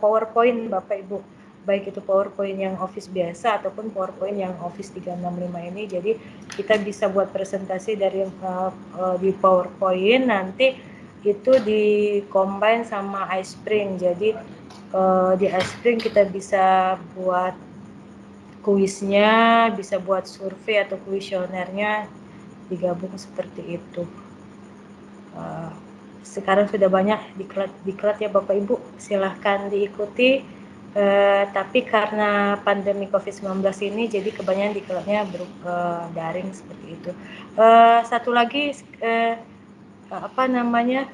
PowerPoint Bapak Ibu, baik itu PowerPoint yang Office biasa ataupun PowerPoint yang Office 365 ini. Jadi kita bisa buat presentasi dari di PowerPoint, nanti itu di-combine sama iSpring. Jadi di iSpring kita bisa buat kuisnya, bisa buat survei atau kuesionernya digabung seperti itu. Sekarang sudah banyak diklat ya Bapak Ibu, silahkan diikuti. Tapi karena pandemi COVID-19 ini, jadi kebanyakan diklatnya daring seperti itu. Satu lagi,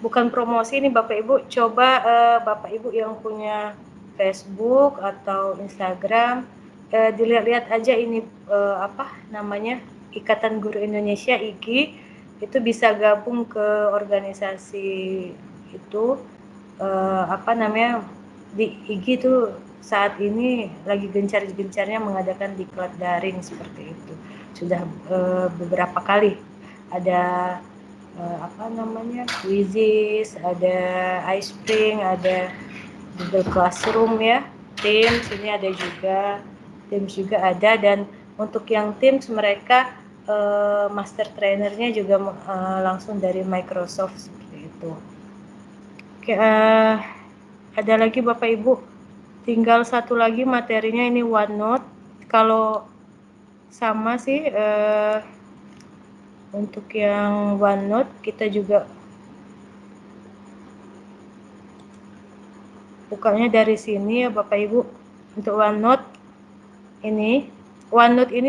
bukan promosi ini Bapak Ibu, coba Bapak Ibu yang punya Facebook atau Instagram, dilihat-lihat aja ini Ikatan Guru Indonesia IGI, itu bisa gabung ke organisasi itu. Di IGI itu saat ini lagi gencar-gencarnya mengadakan diklat daring seperti itu. Sudah beberapa kali ada Quizizz, ada iSpring, ada Google Classroom ya, Teams ini ada juga, Teams juga ada. Dan untuk yang Teams mereka master trainernya juga langsung dari Microsoft seperti itu. Oke, ada lagi Bapak Ibu, tinggal satu lagi materinya ini OneNote. Kalau sama sih untuk yang OneNote kita juga bukanya dari sini ya Bapak Ibu. Untuk OneNote ini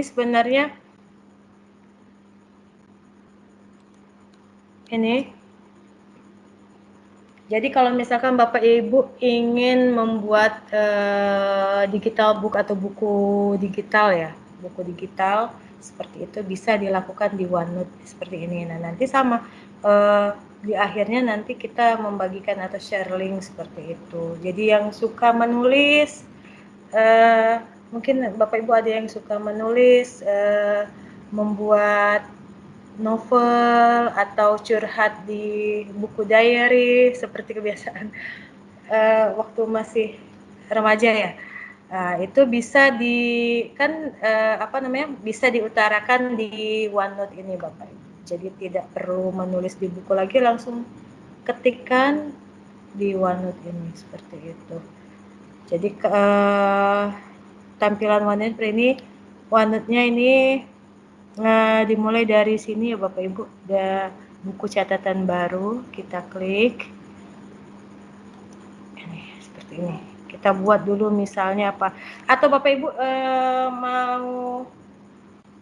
sebenarnya ini. Jadi kalau misalkan Bapak Ibu ingin membuat digital book atau buku digital ya, buku digital seperti itu, bisa dilakukan di OneNote seperti ini. Nah, nanti sama di akhirnya nanti kita membagikan atau share link seperti itu. Jadi yang suka menulis, mungkin Bapak Ibu ada yang suka menulis, membuat novel atau curhat di buku diary seperti kebiasaan waktu masih remaja ya. Itu bisa bisa diutarakan di OneNote ini Bapak Ibu. Jadi tidak perlu menulis di buku lagi, langsung ketikkan di OneNote ini seperti itu. Jadi tampilan OneNote-nya ini dimulai dari sini ya Bapak Ibu, ada buku catatan baru, kita klik ini seperti ini. Kita buat dulu misalnya apa, atau Bapak Ibu mau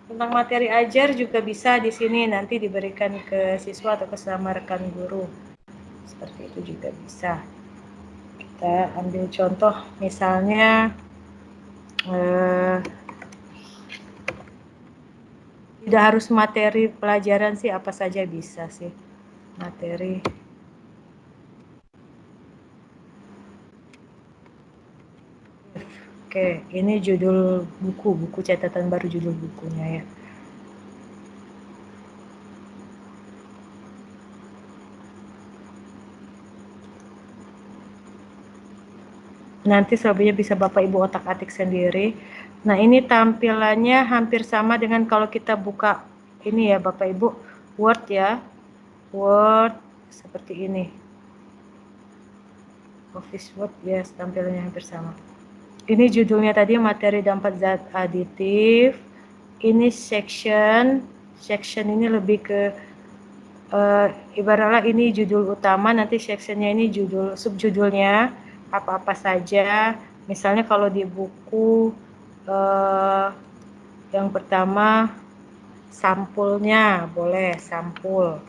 tentang materi ajar juga bisa di sini, nanti diberikan ke siswa atau ke sama rekan guru, seperti itu juga bisa. Kita ambil contoh misalnya tidak harus materi pelajaran sih, apa saja bisa sih materi. Oke, ini judul buku catatan baru, judul bukunya ya. Nanti selebihnya bisa Bapak Ibu otak-atik sendiri. Nah, ini tampilannya hampir sama dengan kalau kita buka ini ya Bapak Ibu, Word ya. Word seperti ini. Office Word ya, tampilannya hampir sama. Ini judulnya tadi materi dampak zat aditif. Ini section ini lebih ke ibaratnya ini judul utama, nanti sectionnya ini subjudulnya apa-apa saja. Misalnya kalau di buku yang pertama sampulnya, boleh sampul.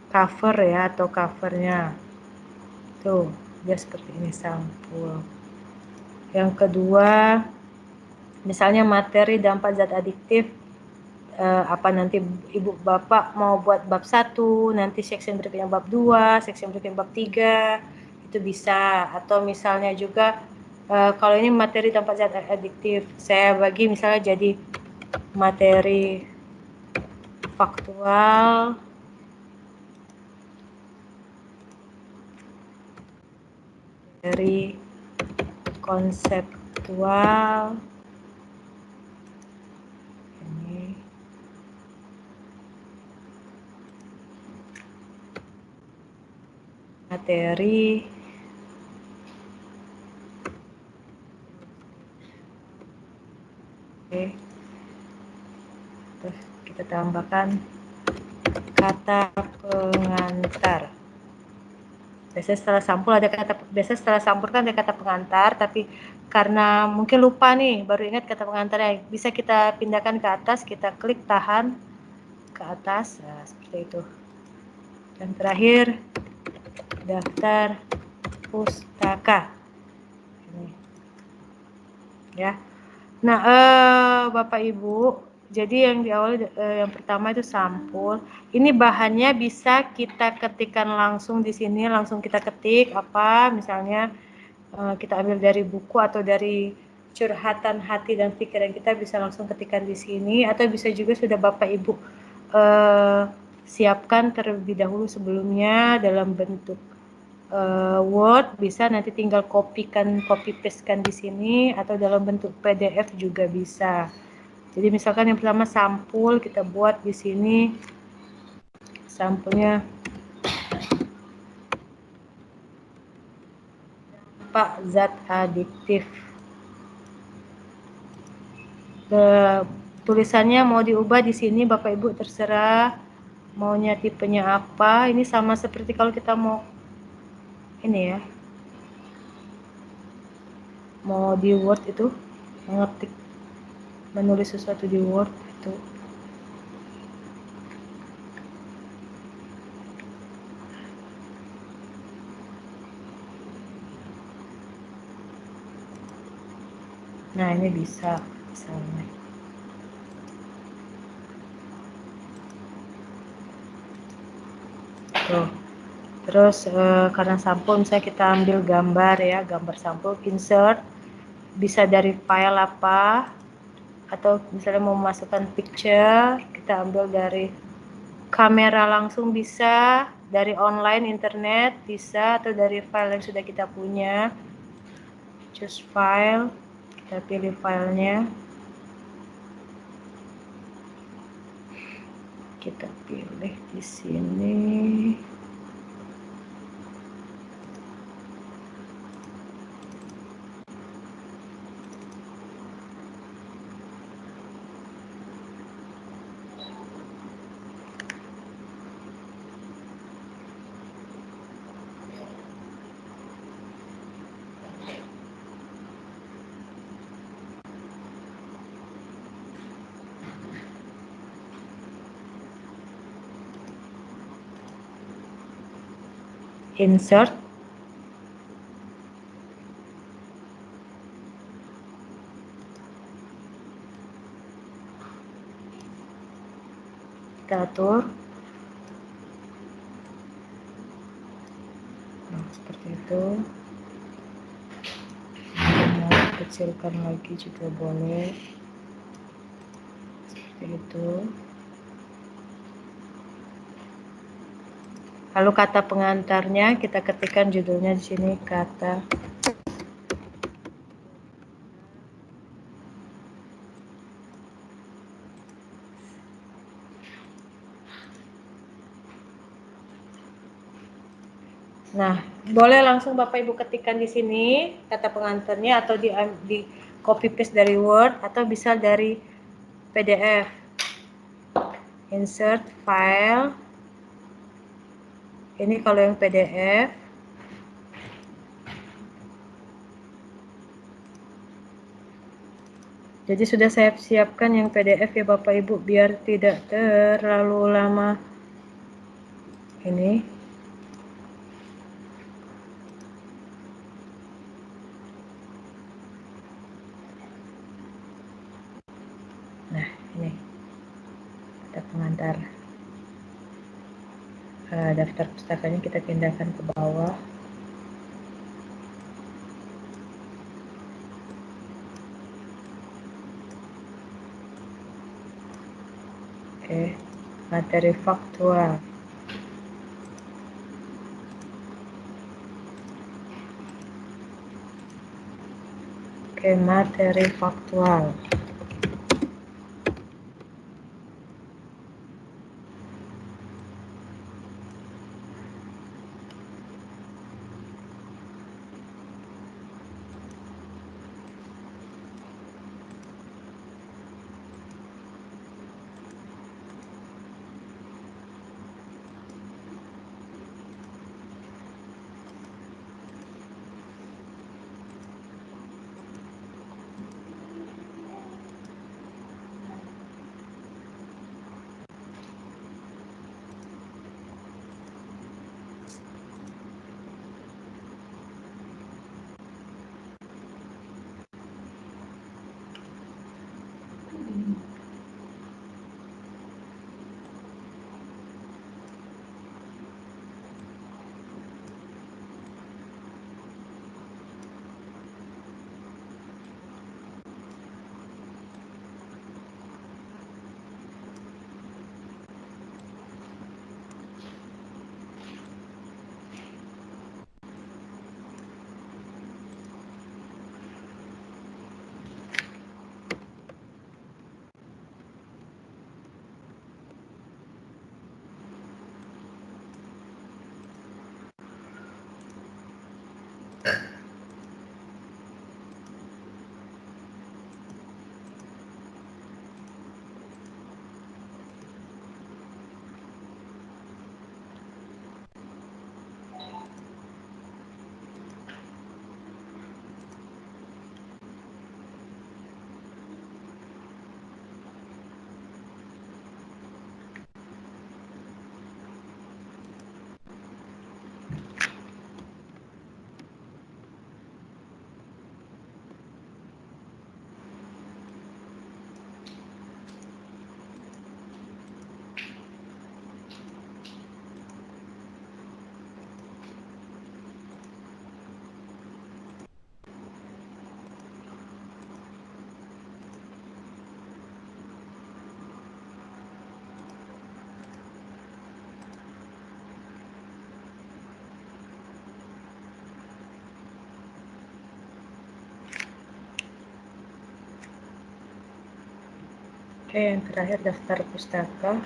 Cover ya, atau covernya. Tuh, dia seperti ini, sampul. Yang kedua, misalnya materi dampak zat adiktif, nanti Ibu Bapak mau buat bab 1, nanti section berikutnya bab 2, section berikutnya bab 3, itu itu bisa. Atau misalnya juga kalau ini materi tanpa zat adiktif, saya bagi misalnya jadi materi faktual, materi konseptual, ini materi oke. Terus kita tambahkan kata pengantar. Biasanya setelah sampul kan ada kata pengantar, tapi karena mungkin lupa nih, baru ingat kata pengantarnya, bisa kita pindahkan ke atas, kita klik tahan ke atas, nah, seperti itu. Dan terakhir daftar pustaka. Ini. Ya. Nah, Bapak Ibu, jadi yang di awal yang pertama itu sampul. Ini bahannya bisa kita ketikkan langsung di sini, langsung kita ketik apa, misalnya kita ambil dari buku atau dari curhatan hati dan pikiran kita, bisa langsung ketikkan di sini, atau bisa juga sudah Bapak Ibu siapkan terlebih dahulu sebelumnya dalam bentuk Word, bisa nanti tinggal copy pastekan di sini, atau dalam bentuk PDF juga bisa. Jadi misalkan yang pertama sampul kita buat di sini, sampulnya dampak zat adiktif. Tulisannya mau diubah di sini Bapak Ibu terserah maunya tipenya apa. Ini sama seperti kalau kita mau ini ya, mau di Word itu mengetik, menulis sesuatu di Word itu. Nah, ini bisa misalnya. Tuh. Terus karena sampul, misalnya kita ambil gambar ya, gambar sampul, insert, bisa dari file apa, atau misalnya mau masukkan picture, kita ambil dari kamera langsung bisa, dari online internet bisa, atau dari file yang sudah kita punya. Choose file, kita pilih filenya, kita pilih di sini. Insert, kita atur. Nah, seperti itu. Mau kecilkan lagi juga boleh, seperti itu. Lalu kata pengantarnya kita ketikkan judulnya di sini, kata Nah, boleh langsung Bapak Ibu ketikkan di sini kata pengantarnya, atau di copy paste dari Word, atau bisa dari PDF. Insert file. Ini kalau yang PDF. Jadi sudah saya siapkan yang PDF ya Bapak Ibu, biar tidak terlalu lama. Ini. Nah, ini kata pengantar. Daftar pustakanya kita pindahkan ke bawah. Oke, materi faktual. Oke, materi faktual. Oke, yang terakhir daftar pustaka.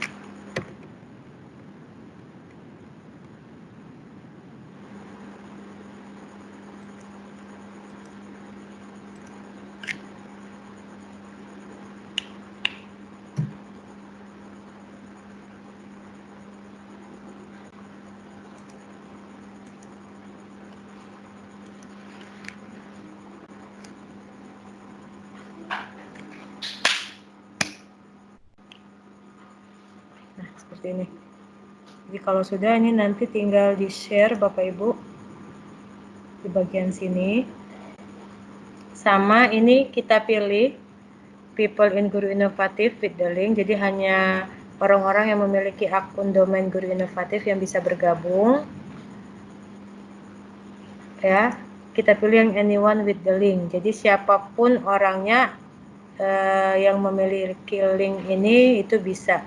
Nah, seperti ini. Jadi kalau sudah, ini nanti tinggal di-share Bapak Ibu di bagian sini. Sama ini kita pilih People in Guru Inovatif with the link. Jadi hanya orang-orang yang memiliki akun domain Guru Inovatif yang bisa bergabung. Ya, kita pilih yang anyone with the link. Jadi siapapun orangnya yang memiliki link ini itu bisa.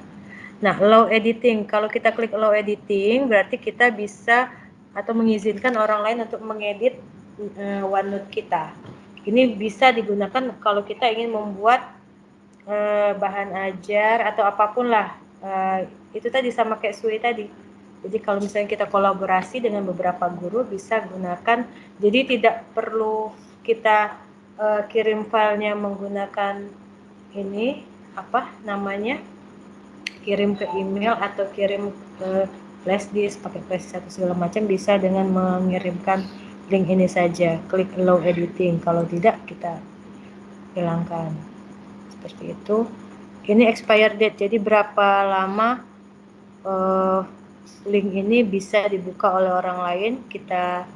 Nah, allow editing. Kalau kita klik allow editing, berarti kita bisa atau mengizinkan orang lain untuk mengedit OneNote kita. Ini bisa digunakan kalau kita ingin membuat bahan ajar atau apapun lah. Itu tadi sama kayak Sui tadi. Jadi kalau misalnya kita kolaborasi dengan beberapa guru, bisa gunakan. Jadi tidak perlu kita kirim filenya menggunakan ini apa namanya, kirim ke email atau kirim ke flash disk pakai flash atau segala macam, bisa dengan mengirimkan link ini saja. Klik allow editing. Kalau tidak, kita hilangkan seperti itu. Ini expired date, jadi berapa lama link ini bisa dibuka oleh orang lain. Kita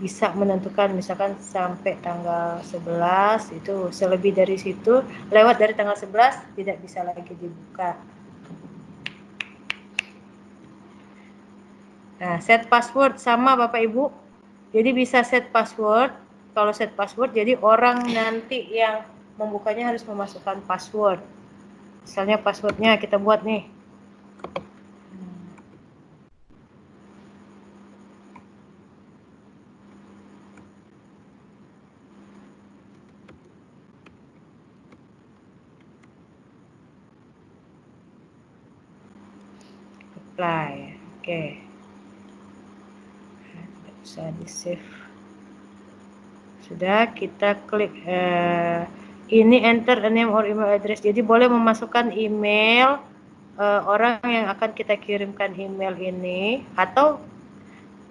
bisa menentukan misalkan sampai tanggal 11, itu selebih dari situ, lewat dari tanggal 11 tidak bisa lagi dibuka. Nah, set password sama Bapak Ibu. Jadi bisa set password. Kalau set password, jadi orang nanti yang membukanya harus memasukkan password. Misalnya passwordnya kita buat nih. Apply, oke. Tidak bisa di save. Sudah, kita klik ini enter a name or email address. Jadi boleh memasukkan email orang yang akan kita kirimkan email ini, atau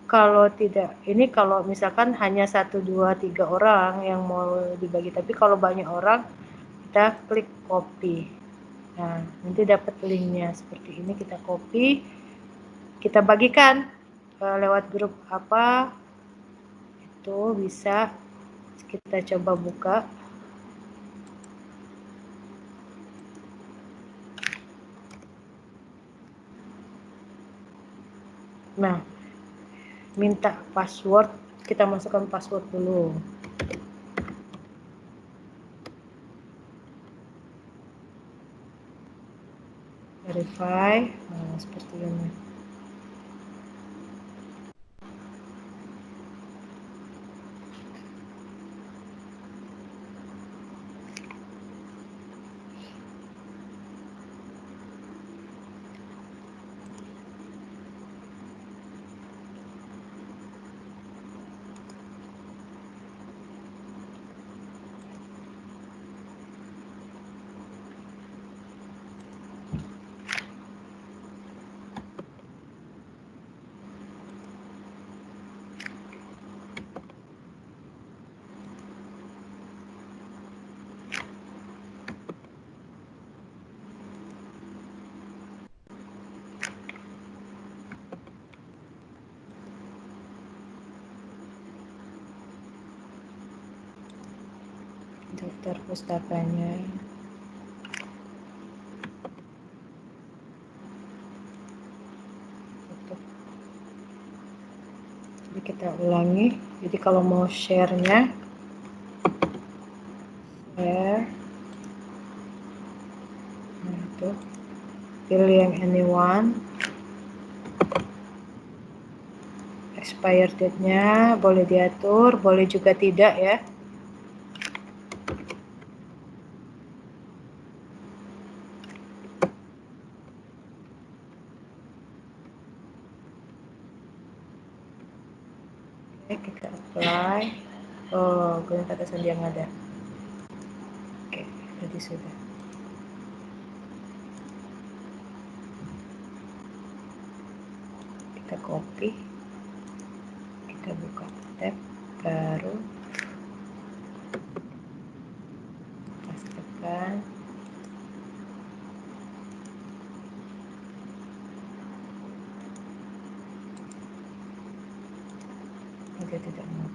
kalau tidak, ini kalau misalkan hanya 1, 2, 3 orang yang mau dibagi, tapi kalau banyak orang kita klik copy. Nah, nanti dapat linknya seperti ini, kita copy, kita bagikan lewat grup apa, itu bisa kita coba buka. Nah, minta password, kita masukkan password dulu. Verify, nah seperti ini. Daftar pustakanya. Tutup. Jadi kita ulangi. Jadi kalau mau share-nya, share. Nah, itu. Pilih yang anyone. Expired date-nya boleh diatur, boleh juga tidak ya. Oke, kita apply. Oh, gue kata sandi yang ada. Oke, jadi sudah. Kita copy. Kita buka tab baru. Pastikan. Dia tidak mau.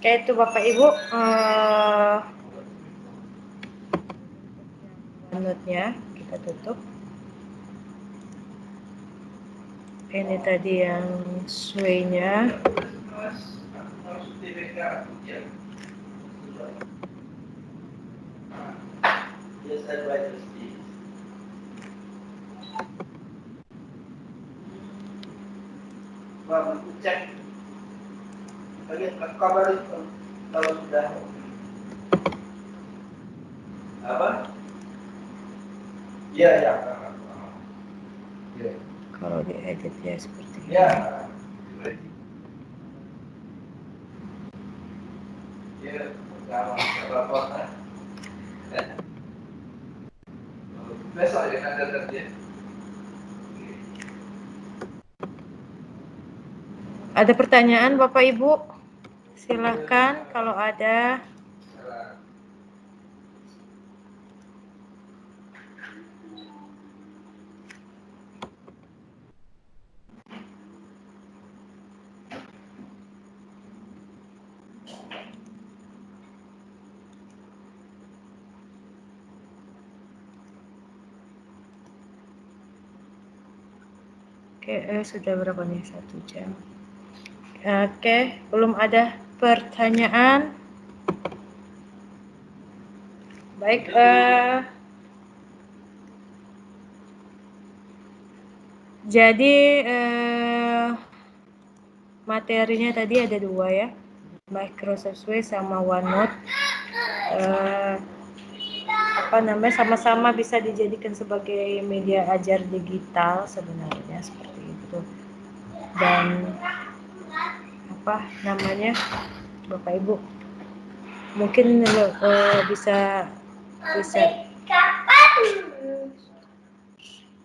Oke, itu Bapak Ibu OneNote-nya kita tutup. Ini tadi yang sway-nya. Cek lagi kabar itu kalau sudah apa? Iya ya. Kalau diedit ya seperti ini. Ya. Ya, apa? Besok ya ada terjadi. Ada pertanyaan Bapak Ibu? Silakan kalau ada. Oke, sudah berapa nih? 1 jam. Oke, belum ada pertanyaan. Baik, jadi materinya tadi ada 2 ya, Microsoft Suite sama OneNote. Sama-sama bisa dijadikan sebagai media ajar digital sebenarnya seperti itu. Dan Bapak Ibu mungkin bisa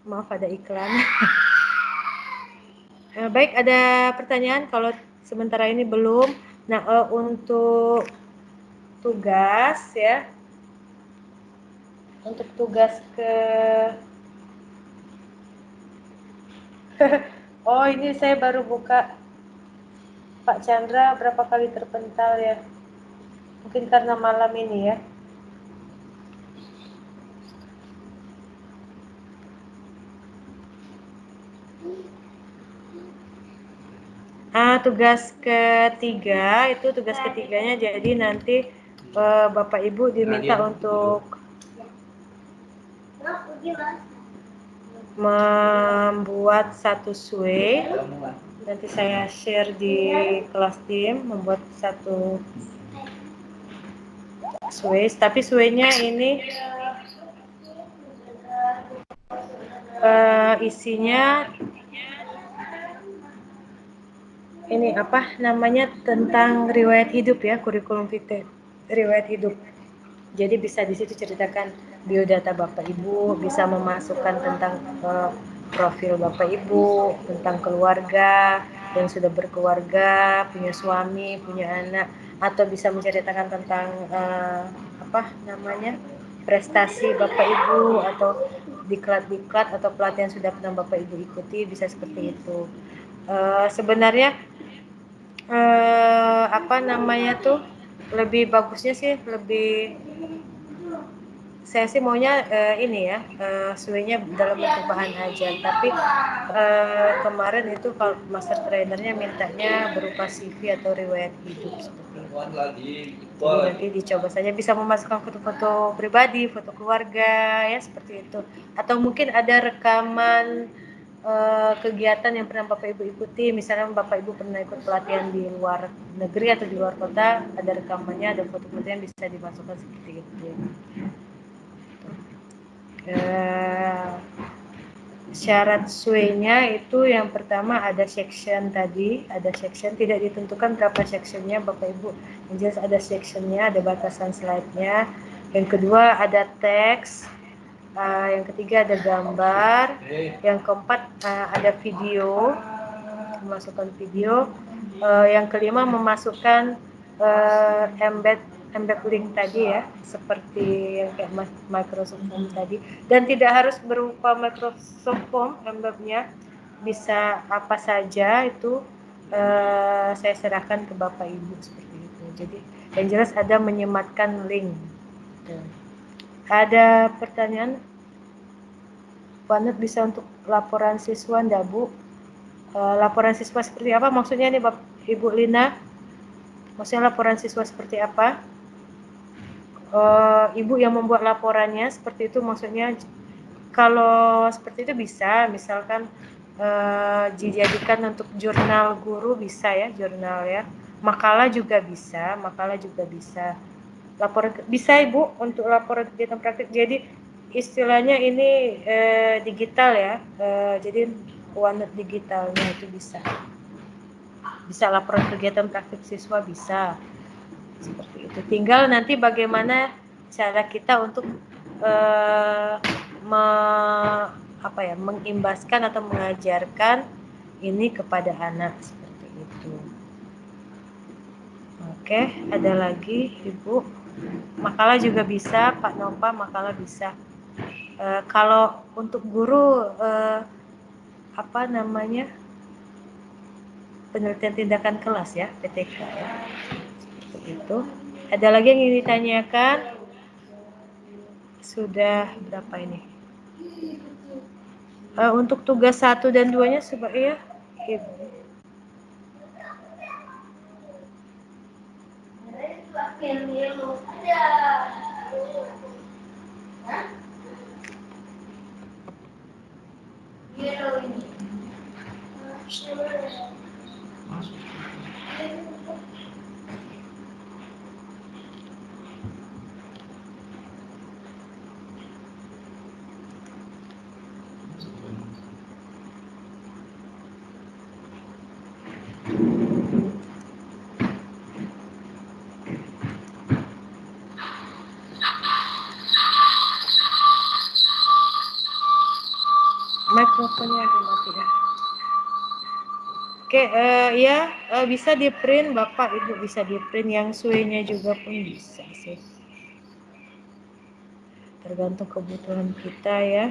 maaf ada iklan. Baik, ada pertanyaan? Kalau sementara ini belum. Nah, untuk tugas ya, untuk tugas ke oh, ini saya baru buka Pak Chandra, berapa kali terpental ya, mungkin karena malam ini ya. Tugas ketiga itu tugas ketiganya, jadi nanti Bapak Ibu diminta untuk membuat 1 SUE. Nanti saya share di kelas tim, membuat 1 SUE, tapi SUE-nya ini isinya ini tentang riwayat hidup ya, kurikulum vitae riwayat hidup. Jadi bisa di situ ceritakan biodata Bapak Ibu, bisa memasukkan tentang profil Bapak Ibu, tentang keluarga yang sudah berkeluarga, punya suami, punya anak, atau bisa menceritakan tentang prestasi Bapak Ibu, atau diklat atau pelatihan sudah pernah Bapak Ibu ikuti, bisa seperti itu. Sebenarnya lebih bagusnya sih, saya sih maunya ini ya, SUE-nya dalam bentuk bahan aja, tapi kemarin itu kalau master trainernya mintanya berupa CV atau riwayat hidup seperti itu. Jadi nanti dicoba saja, bisa memasukkan foto-foto pribadi, foto keluarga ya seperti itu, atau mungkin ada rekaman kegiatan yang pernah Bapak Ibu ikuti, misalnya Bapak Ibu pernah ikut pelatihan di luar negeri atau di luar kota, ada rekamannya, ada foto-fotonya, bisa dimasukkan seperti itu. Syarat SUE-nya itu yang pertama ada section tadi, ada section, tidak ditentukan berapa sectionnya Bapak Ibu, yang jelas ada sectionnya, ada batasan slide-nya. Yang kedua ada teks, yang ketiga ada gambar, yang keempat ada video, memasukkan video, yang kelima memasukkan embed link tadi ya, seperti yang kayak Microsoft Form tadi, dan tidak harus berupa Microsoft Form embednya, bisa apa saja itu saya serahkan ke Bapak Ibu seperti itu. Jadi yang jelas ada menyematkan link. Ada pertanyaan? OneNote bisa untuk laporan siswa enggak, Bu? Laporan siswa seperti apa maksudnya nih, Bapak Ibu Lina? Maksudnya laporan siswa seperti apa? Ibu yang membuat laporannya seperti itu maksudnya. Kalau seperti itu bisa, misalkan dijadikan untuk jurnal guru bisa ya, jurnal ya. Makalah juga bisa. Laporan bisa Ibu untuk laporan kegiatan praktik. Jadi istilahnya ini digital ya. Jadi OneNote digitalnya itu bisa. Bisa laporan kegiatan praktik siswa bisa. Seperti itu. Tinggal nanti bagaimana cara kita untuk mengimbaskan atau mengajarkan ini kepada anak seperti itu. Oke, ada lagi Ibu. Makalah juga bisa, Pak Nova makalah bisa. Kalau untuk guru apa namanya, penelitian tindakan kelas ya, PTK ya. Seperti itu. Ada lagi yang ingin ditanyakan? Sudah berapa ini? Untuk tugas 1 dan 2-nya ya, Ibu. Mikrofonnya dimatikan. Oke, ya bisa di print, Bapak Ibu bisa di print, yang suenya juga pun bisa sih. Tergantung kebutuhan kita ya.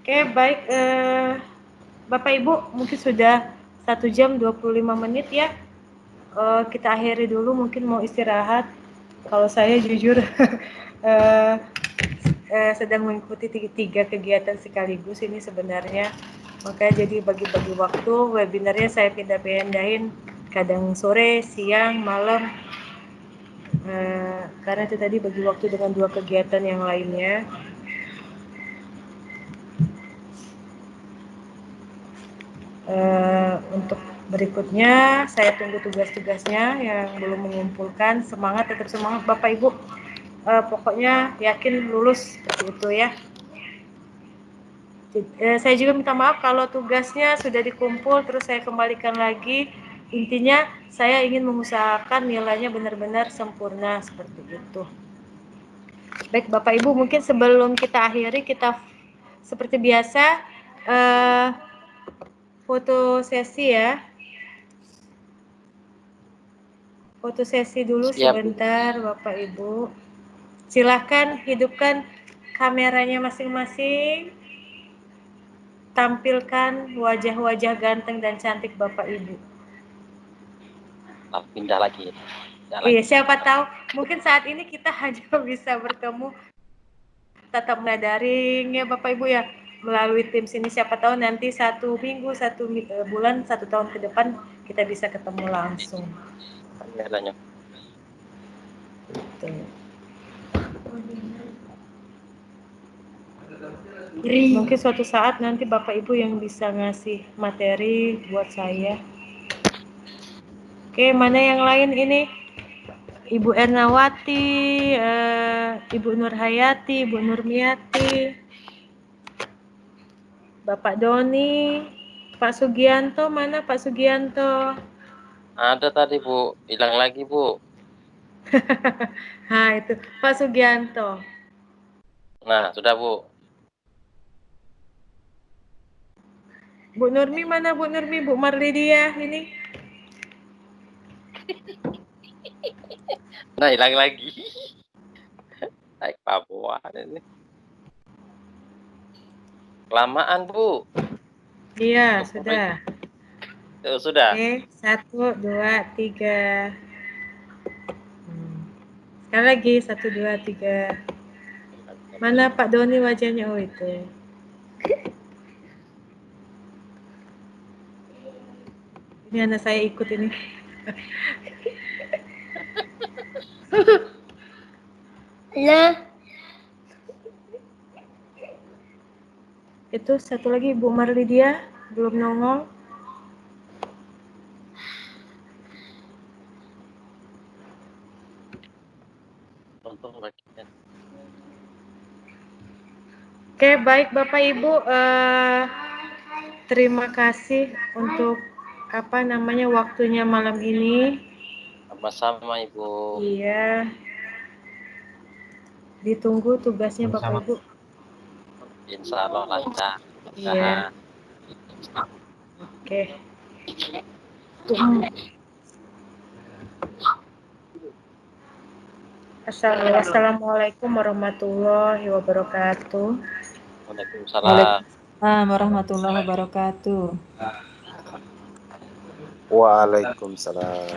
Oke, baik, Bapak Ibu mungkin sudah 1 jam 25 menit ya. Kita akhiri dulu, mungkin mau istirahat. Kalau saya jujur sedang mengikuti 3 kegiatan sekaligus ini sebenarnya, makanya jadi bagi-bagi waktu. Webinarnya saya pindah-pindahin, kadang sore, siang, malam, karena itu tadi bagi waktu dengan 2 kegiatan yang lainnya. Untuk berikutnya saya tunggu tugas-tugasnya yang belum mengumpulkan. Semangat, tetap semangat Bapak Ibu. Pokoknya yakin lulus seperti itu ya. Saya juga minta maaf kalau tugasnya sudah dikumpul terus saya kembalikan lagi. Intinya saya ingin mengusahakan nilainya benar-benar sempurna seperti itu. Baik Bapak Ibu, mungkin sebelum kita akhiri, kita seperti biasa foto sesi ya. Foto sesi dulu sebentar Bapak Ibu. Silahkan hidupkan kameranya masing-masing. Tampilkan wajah-wajah ganteng dan cantik Bapak Ibu. Pindah lagi. Iya, siapa tahu mungkin saat ini kita hanya bisa bertemu tatap muka daring ya Bapak Ibu ya, melalui Teams ini. Siapa tahu nanti 1 minggu, 1 bulan, 1 tahun ke depan kita bisa ketemu langsung. Kameranya. Mungkin suatu saat nanti Bapak Ibu yang bisa ngasih materi buat saya. Oke, mana yang lain ini? Ibu Ernawati, Ibu Nurhayati, Ibu Nurmiati, Bapak Doni, Pak Sugianto, mana Pak Sugianto? Ada tadi Bu, hilang lagi Bu. Nah itu Pak Sugianto. Nah sudah Bu. Bu Nurmi mana Bu Nurmi? Bu Marlidia ini? Nah hilang lagi. Naik Papua ini. Kelamaan Bu. Iya sudah. Sudah. Oke, 1, 2, 3. Sekali lagi 1, 2, 3. Mana Pak Doni wajahnya? Oh itu. Ini anak saya ikut ini. Lah, Itu satu lagi Bu Marlidia belum nongol. Tonton bagian. Oke, baik Bapak Ibu, terima kasih untuk waktunya malam ini. Sama-sama Ibu. Iya. Ditunggu tugasnya Bapak Ibu. Insya Allah lancar. Iya. Oke. Assalamualaikum warahmatullahi wabarakatuh. Waalaikumsalam. Waalaikumsalam warahmatullahi wabarakatuh. Waalaikumsalam.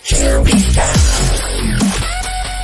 Here we go.